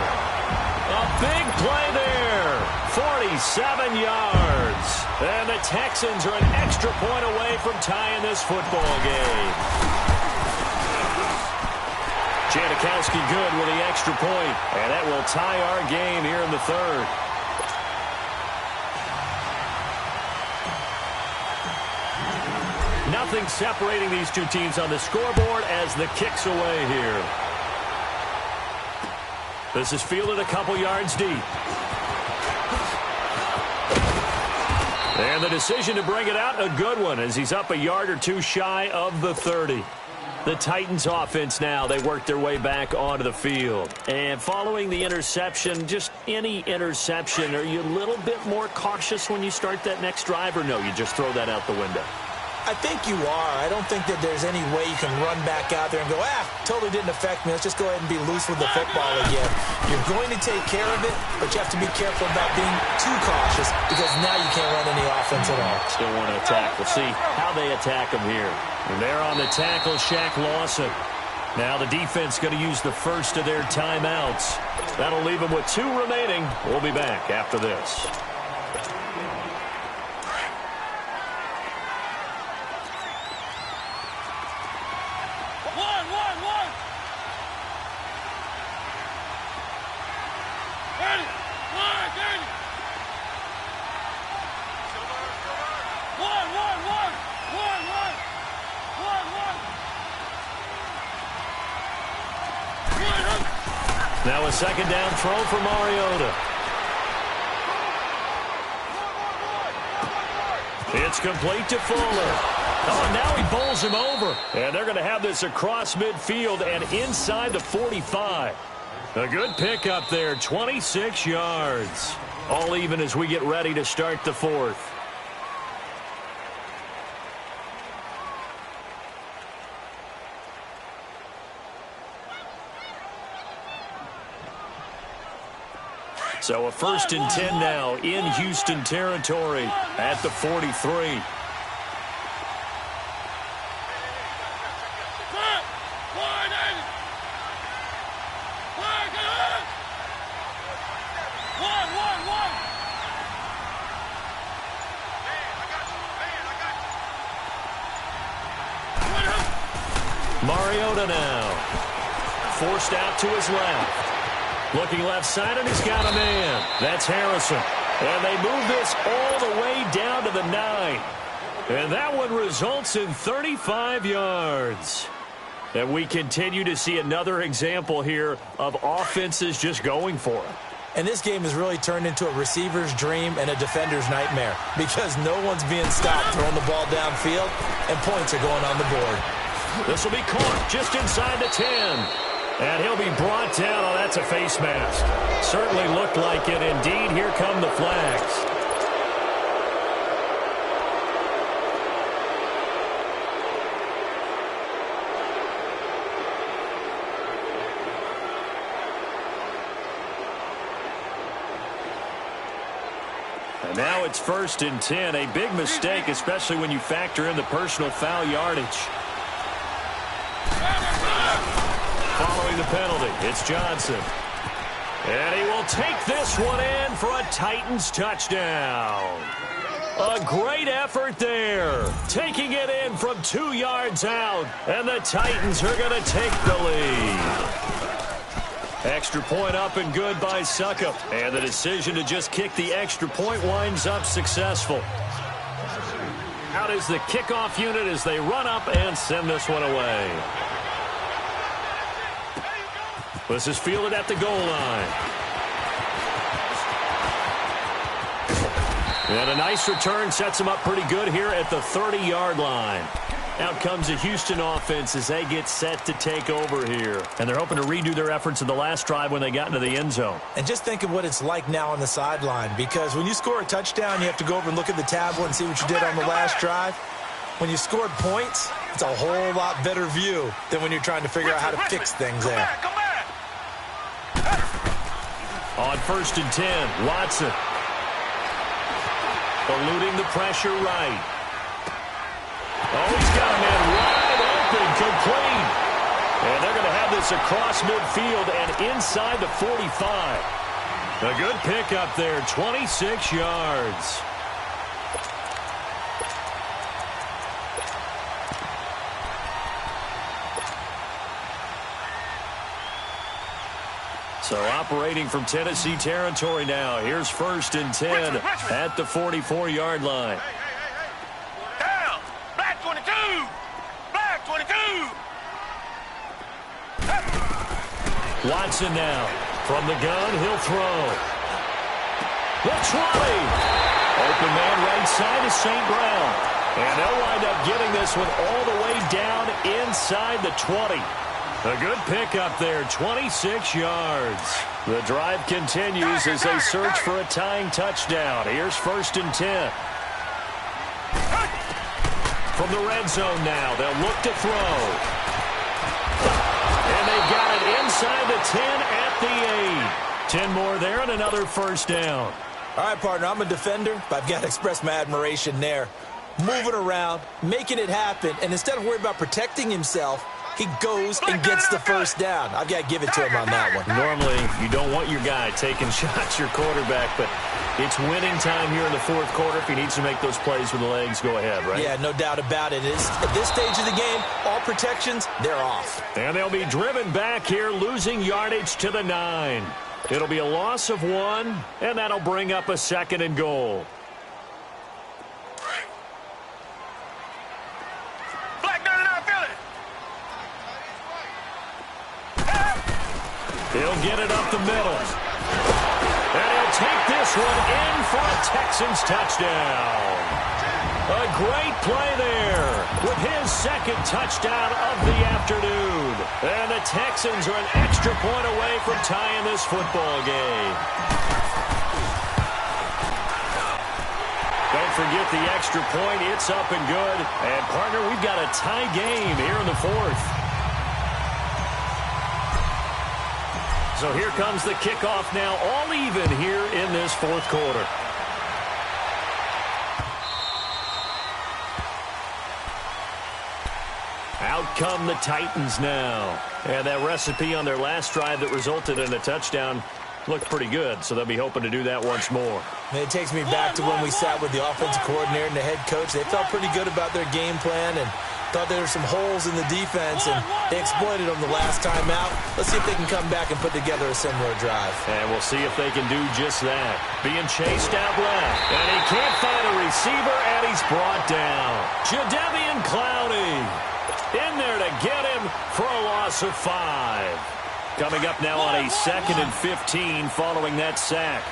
A big play there. 47 yards. And the Texans are an extra point away from tying this football game. Janikowski good with the extra point, and that will tie our game here in the third. Nothing separating these two teams on the scoreboard as the kick's away here. This is fielded a couple yards deep. And the decision to bring it out, a good one, as he's up a yard or two shy of the 30. The Titans offense now, they work their way back onto the field. And following the interception, just any interception, are you a little bit more cautious when you start that next drive, or no, you just throw that out the window? I think you are. I don't think that there's any way you can run back out there and go, totally didn't affect me. Let's just go ahead and be loose with the football again. You're going to take care of it, but you have to be careful about being too cautious because now you can't run any offense at all. Still want to attack. We'll see how they attack him here. And they're on the tackle, Shaq Lawson. Now the defense going to use the first of their timeouts. That'll leave them with 2 remaining. We'll be back after this. Now a second down throw for Mariota. It's complete to Fuller. Oh, now he bowls him over. And they're going to have this across midfield and inside the 45. A good pickup there, 26 yards. All even as we get ready to start the fourth. So a 1st and 10 now in Houston territory at the 43. Mariota now. Forced out to his left. Looking left side, and he's got a man. That's Harrison. And they move this all the way down to the 9. And that one results in 35 yards. And we continue to see another example here of offenses just going for it. And this game has really turned into a receiver's dream and a defender's nightmare because no one's being stopped throwing the ball downfield, and points are going on the board. This will be caught just inside the 10. And he'll be brought down. Oh, that's a face mask. Certainly looked like it. Indeed, here come the flags. And now it's 1st and 10. A big mistake, especially when you factor in the personal foul yardage. Following the penalty, it's Johnson. And he will take this one in for a Titans touchdown. A great effort there. Taking it in from 2 yards out. And the Titans are going to take the lead. Extra point up and good by Suckup. And the decision to just kick the extra point winds up successful. Out is the kickoff unit as they run up and send this one away. This is fielded at the goal line. And a nice return sets them up pretty good here at the 30-yard line. Out comes the Houston offense as they get set to take over here. And they're hoping to redo their efforts in the last drive when they got into the end zone. And just think of what it's like now on the sideline, because when you score a touchdown, you have to go over and look at the tablet and see what you did on the last drive. When you scored points, it's a whole lot better view than when you're trying to figure out how to fix things there. On 1st and 10, Watson. Eluding the pressure right. Oh, he's got a man wide open, complete. And they're going to have this across midfield and inside the 45. A good pickup there, 26 yards. So operating from Tennessee territory now. Here's 1st and 10 at the 44-yard line. Down. Black 22. Black 22. Watson now. From the gun, he'll throw. The 20. Open man right side is St. Brown. And they'll wind up getting this one all the way down inside the 20. A good pickup there, 26 yards. The drive continues as they search for a tying touchdown. Here's 1st and 10. From the red zone now, they'll look to throw. And they got it inside the 10 at the 8. 10 more there and another 1st down. All right, partner, I'm a defender, but I've got to express my admiration there. Moving around, making it happen, and instead of worrying about protecting himself, he goes and gets the 1st down. I've got to give it to him on that one. Normally, you don't want your guy taking shots, your quarterback, but it's winning time here in the 4th quarter. If he needs to make those plays with the legs, go ahead, right? Yeah, no doubt about it. At this stage of the game, all protections, they're off. And they'll be driven back here, losing yardage to the 9. It'll be a loss of 1, and that'll bring up a 2nd and goal. He'll get it up the middle. And he'll take this one in for a Texans touchdown. A great play there with his 2nd touchdown of the afternoon. And the Texans are an extra point away from tying this football game. Don't forget the extra point. It's up and good. And, partner, we've got a tie game here in the 4th. So here comes the kickoff now, all even here in this 4th quarter. Out come the Titans now. And that recipe on their last drive that resulted in a touchdown looked pretty good, so they'll be hoping to do that once more. And it takes me back to when we sat with the offensive coordinator and the head coach. They felt pretty good about their game plan and thought there were some holes in the defense, and they exploited them the last time out. Let's see if they can come back and put together a similar drive. And we'll see if they can do just that. Being chased out left, and he can't find a receiver, and he's brought down. Jadeveon Clowney in there to get him for a loss of 5. Coming up now on a 2nd and 15 following that sack.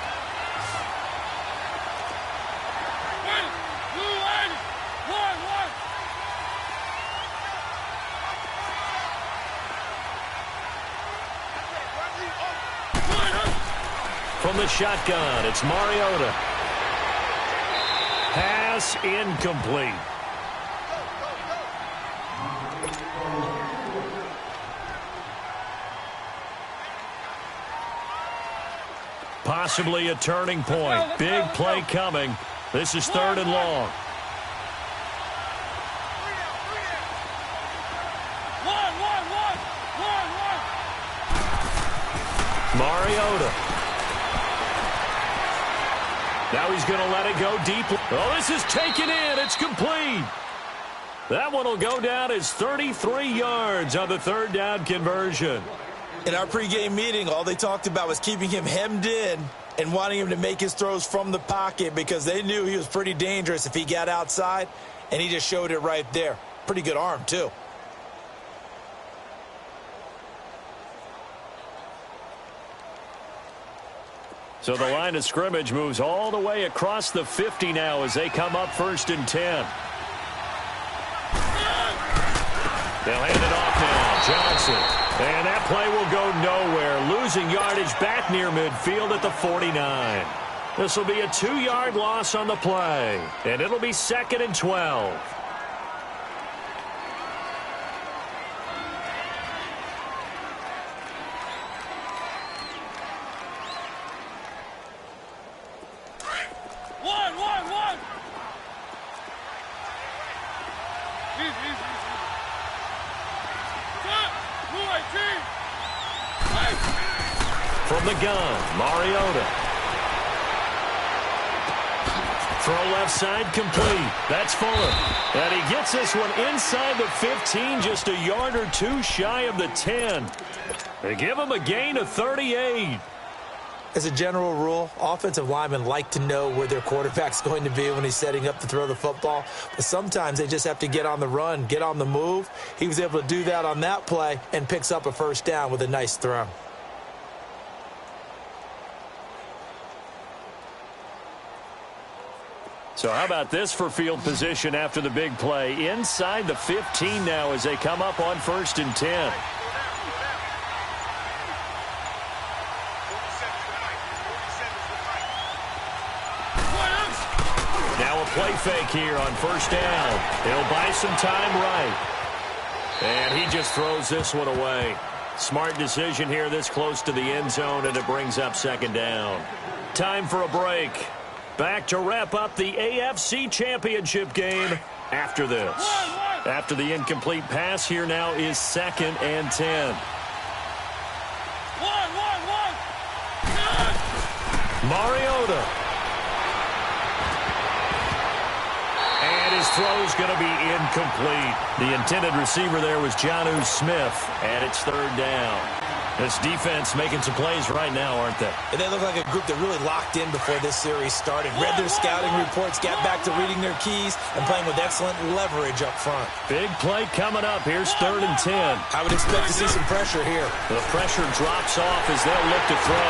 From the shotgun, it's Mariota. Pass incomplete. Possibly a turning point. Big play coming. This is 3rd and long. Mariota. Now he's going to let it go deep. Oh, this is taken in. It's complete. That one will go down as 33 yards on the 3rd down conversion. In our pregame meeting, all they talked about was keeping him hemmed in and wanting him to make his throws from the pocket because they knew he was pretty dangerous if he got outside, and he just showed it right there. Pretty good arm, too. So the line of scrimmage moves all the way across the 50 now as they come up 1st and 10. They'll hand it off now. Johnson. And that play will go nowhere. Losing yardage back near midfield at the 49. This will be a 2-yard loss on the play. And it'll be 2nd and 12. from the gun, Mariota. Throw left side complete. That's Fuller. And he gets this one inside the 15, just a yard or two shy of the 10. They give him a gain of 38. As a general rule, offensive linemen like to know where their quarterback's going to be when he's setting up to throw the football. But sometimes they just have to get on the run, get on the move. He was able to do that on that play and picks up a first down with a nice throw. So how about this for field position after the big play? Inside the 15 now as they come up on 1st and 10. Now a play fake here on 1st down. He'll buy some time right. And he just throws this one away. Smart decision here this close to the end zone, and it brings up 2nd down. Time for a break. Back to wrap up the AFC Championship game after this. After the incomplete pass, here now is 2nd and 10. Mariota. And his throw's going to be incomplete. The intended receiver there was Gotw Smith, and it's 3rd down. This defense making some plays right now, aren't they? And they look like a group that really locked in before this series started. Read their scouting reports, got back to reading their keys, and playing with excellent leverage up front. Big play coming up. Here's 3rd and 10. I would expect to see some pressure here. The pressure drops off as they'll look to throw.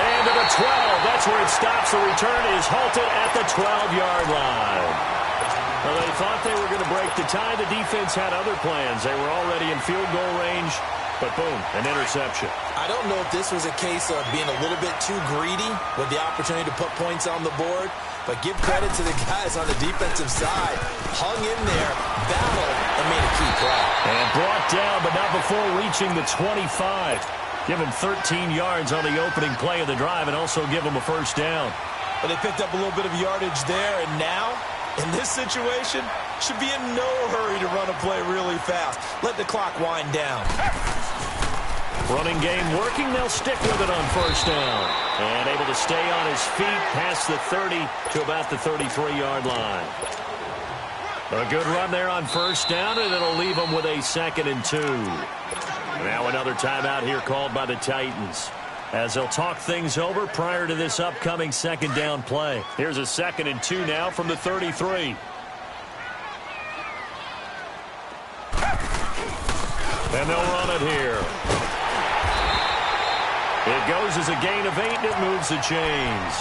And to the 12. That's where it stops. The return is halted at the 12-yard line. Well, they thought they were going to break the tie. The defense had other plans. They were already in field goal range, but boom, an interception. I don't know if this was a case of being a little bit too greedy with the opportunity to put points on the board, but give credit to the guys on the defensive side. Hung in there, battled, and made a key play. And brought down, but not before reaching the 25. Give him 13 yards on the opening play of the drive and also give him a 1st down. But they picked up a little bit of yardage there, and now, in this situation, should be in no hurry to run a play really fast. Let the clock wind down. Running game working. They'll stick with it on 1st down. And able to stay on his feet past the 30 to about the 33-yard line. A good run there on 1st down, and it'll leave him with a 2nd and 2. Now another timeout here called by the Titans, as they'll talk things over prior to this upcoming 2nd down play. Here's a 2nd and 2 now from the 33. And they'll run it here. It goes as a gain of 8, and it moves the chains.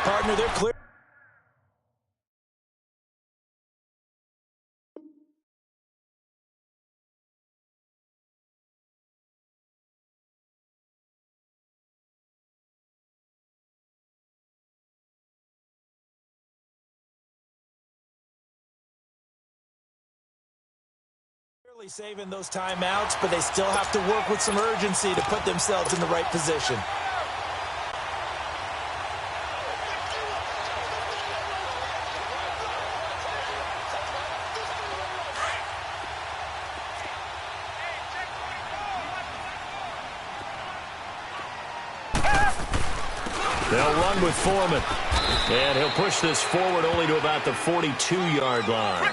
Partner, they're clear. Saving those timeouts, but they still have to work with some urgency to put themselves in the right position. They'll run with Foreman. And he'll push this forward only to about the 42-yard line.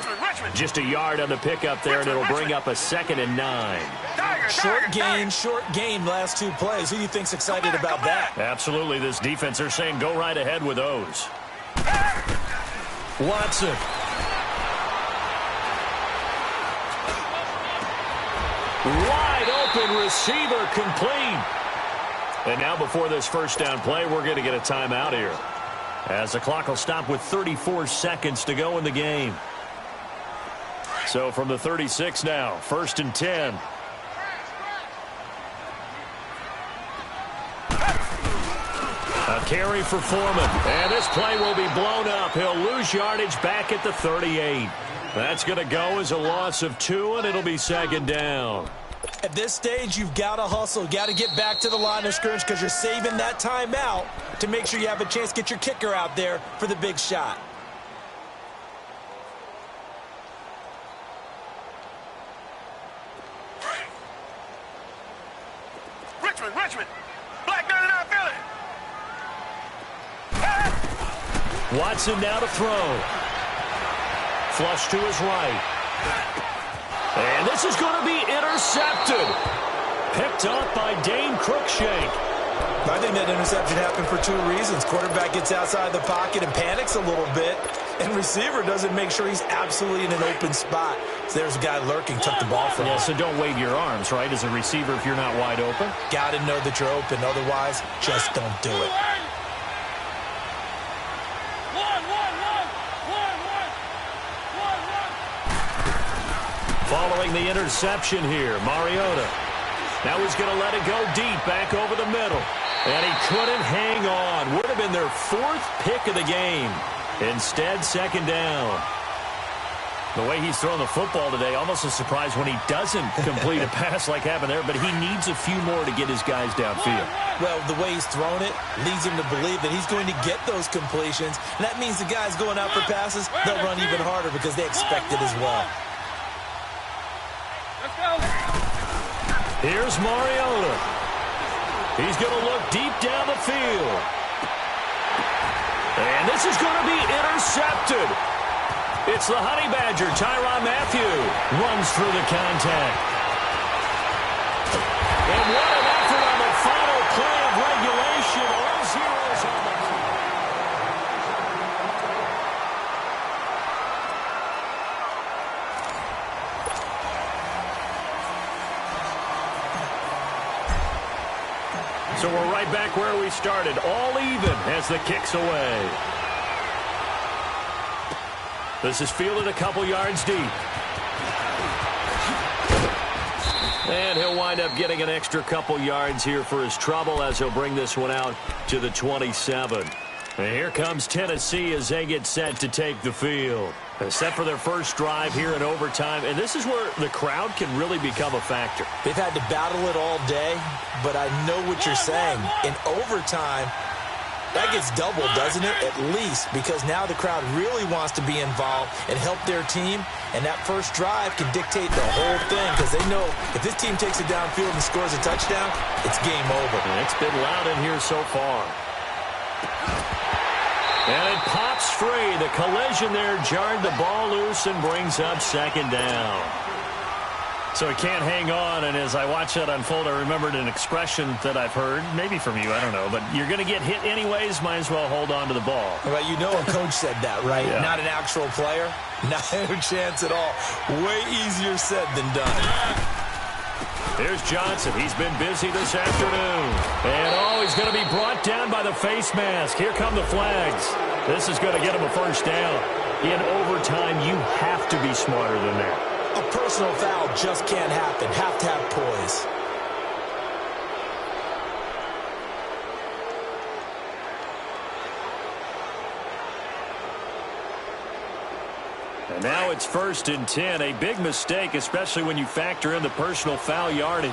Just a yard on the pickup there, and it'll bring up a 2nd and 9. Short gain last 2 plays. Who do you think's excited about that? Absolutely. This defense, they're saying go right ahead with those. Watson. Wide open receiver complete. And now before this 1st down play, we're going to get a timeout here, as the clock will stop with 34 seconds to go in the game. So from the 36 now, 1st and 10. A carry for Foreman. And this play will be blown up. He'll lose yardage back at the 38. That's going to go as a loss of 2, and it'll be 2nd down. At this stage, you've got to hustle. Got to get back to the line of scrimmage because you're saving that timeout to make sure you have a chance to get your kicker out there for the big shot. Richmond. Black 99 Philly. Watson now to throw. Flush to his right. And this is going to be intercepted. Picked up by Dane Cruikshank. I think that interception happened for two reasons. Quarterback gets outside the pocket and panics a little bit, and receiver doesn't make sure he's absolutely in an open spot. So there's a guy lurking, took the ball from him. Yeah, so don't wave your arms, right, as a receiver if you're not wide open. Got to know that you're open. Otherwise, just don't do it. Following the interception here, Mariota. Now he's going to let it go deep, back over the middle. And he couldn't hang on. Would have been their fourth pick of the game. Instead, second down. The way he's throwing the football today, almost a surprise when he doesn't complete a pass like happened there, but he needs a few more to get his guys downfield. Well, the way he's thrown it leads him to believe that he's going to get those completions. And that means the guys going out for passes, they'll run even harder because they expect it as well. Here's Mariota. He's going to look deep down the field. And this is going to be intercepted. It's the Honey Badger, Tyrann Mathieu, runs through the contact. And what an effort on the final play of regulation. All zeros on the clock. So we're right back where we started, all even as the kick's away. This is fielded a couple yards deep. And he'll wind up getting an extra couple yards here for his trouble as he'll bring this one out to the 27. And here comes Tennessee as they get set to take the field. Set for their first drive here in overtime. And this is where the crowd can really become a factor. They've had to battle it all day, but I know what you're saying. In overtime, that gets doubled, doesn't it? At least, because now the crowd really wants to be involved and help their team, and that first drive can dictate the whole thing because they know if this team takes it downfield and scores a touchdown, it's game over. And it's been loud in here so far. And it pops free. The collision there jarred the ball loose and brings up second down. So he can't hang on, and as I watch that unfold, I remembered an expression that I've heard, maybe from you, I don't know, but you're going to get hit anyways, might as well hold on to the ball. Well, you know a coach said that, right? Yeah. Not an actual player. Not a chance at all. Way easier said than done. Here's Johnson. He's been busy this afternoon. And, he's going to be brought down by the face mask. Here come the flags. This is going to get him a first down. In overtime, you have to be smarter than that. A personal foul just can't happen. Have to have poise. And now it's 1st and 10. A big mistake, especially when you factor in the personal foul yardage.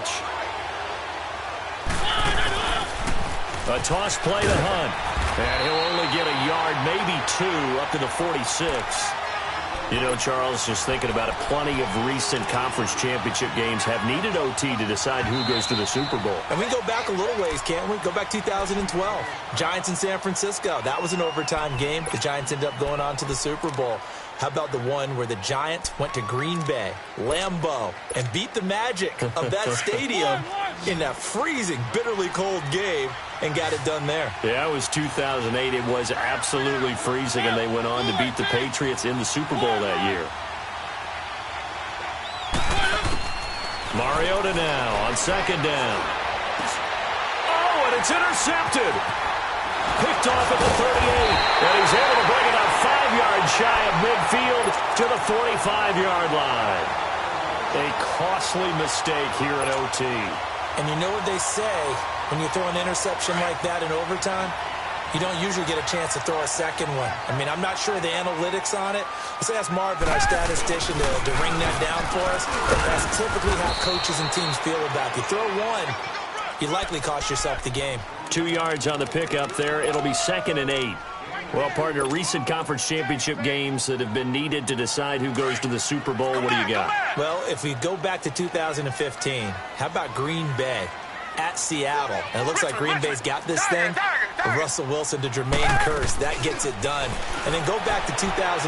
A toss play to Hunt. And he'll only get a yard, maybe two, up to the 46. You know, Charles, just thinking about it, plenty of recent conference championship games have needed OT to decide who goes to the Super Bowl. And we can go back a little ways, can't we? Go back 2012. Giants in San Francisco. That was an overtime game. The Giants ended up going on to the Super Bowl. How about the one where the Giants went to Green Bay, Lambeau, and beat the Magic of that stadium in that freezing, bitterly cold game and got it done there? Yeah, it was 2008. It was absolutely freezing, and they went on to beat the Patriots in the Super Bowl that year. Mariota now on second down. Oh, and it's intercepted. Picked off at the 38, and he's able to bring it up 5 yards shy of midfield to the 45-yard line. A costly mistake here at OT. And you know what they say, when you throw an interception like that in overtime, you don't usually get a chance to throw a second one. I mean, I'm not sure the analytics on it. Let's ask Marvin, our statistician, to ring that down for us. But that's typically how coaches and teams feel about it. You throw one, you likely cost yourself the game. 2 yards on the pickup there. It'll be 2nd and 8. Well, partner, recent conference championship games that have been needed to decide who goes to the Super Bowl. What do you got? Well, if we go back to 2015, how about Green Bay? at Seattle. And it looks like Green Bay's got this thing. From Russell Wilson to Jermaine Kearse, that gets it done. And then go back to 2010.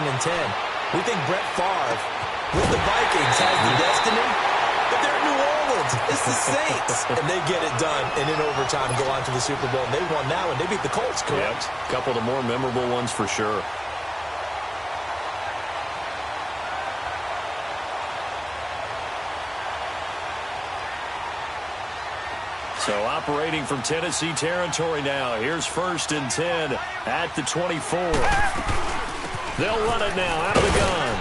We think Brett Favre with the Vikings has the destiny, but they're in New Orleans. It's the Saints. And they get it done. And in overtime, go on to the Super Bowl. And they won that one. They beat the Colts, correct? Yep. A couple of the more memorable ones for sure. So operating from Tennessee territory now. Here's 1st and 10 at the 24. They'll run it now out of the gun.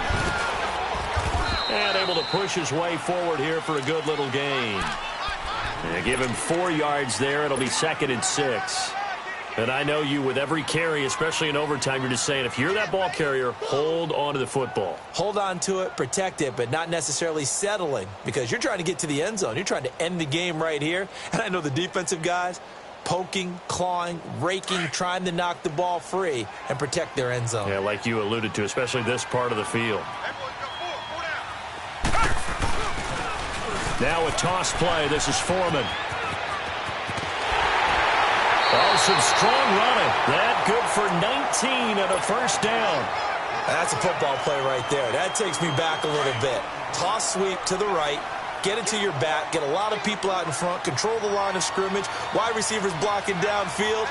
And able to push his way forward here for a good little gain. And give him 4 yards there. It'll be 2nd and 6. And I know you, with every carry, especially in overtime, you're just saying, if you're that ball carrier, hold on to the football. Hold on to it, protect it, but not necessarily settling, because you're trying to get to the end zone. You're trying to end the game right here. And I know the defensive guys poking, clawing, raking, trying to knock the ball free and protect their end zone. Yeah, like you alluded to, especially this part of the field. Now a toss play. This is Foreman. Oh, some strong running. That good for 19 and a 1st down. That's a football play right there. That takes me back a little bit. Toss sweep to the right. Get it to your back. Get a lot of people out in front. Control the line of scrimmage. Wide receivers blocking downfield.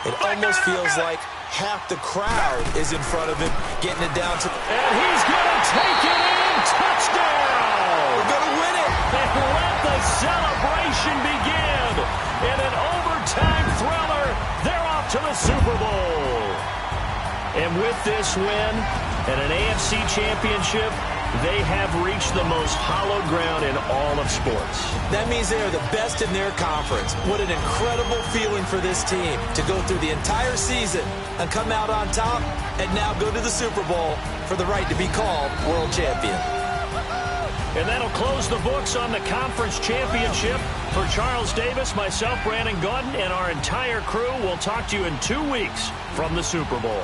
It almost feels like half the crowd is in front of him, getting it down to... And he's going to take it in. Touchdown! We're going to win it. And let the celebration begin. In an overtime thriller, they're off to the Super Bowl. And with this win and an AFC championship, they have reached the most hallowed ground in all of sports. That means they are the best in their conference. What an incredible feeling for this team to go through the entire season and come out on top and now go to the Super Bowl for the right to be called world champion. And that'll close the books on the conference championship. For Charles Davis, myself, Brandon Gotw, and our entire crew, we'll talk to you in 2 weeks from the Super Bowl.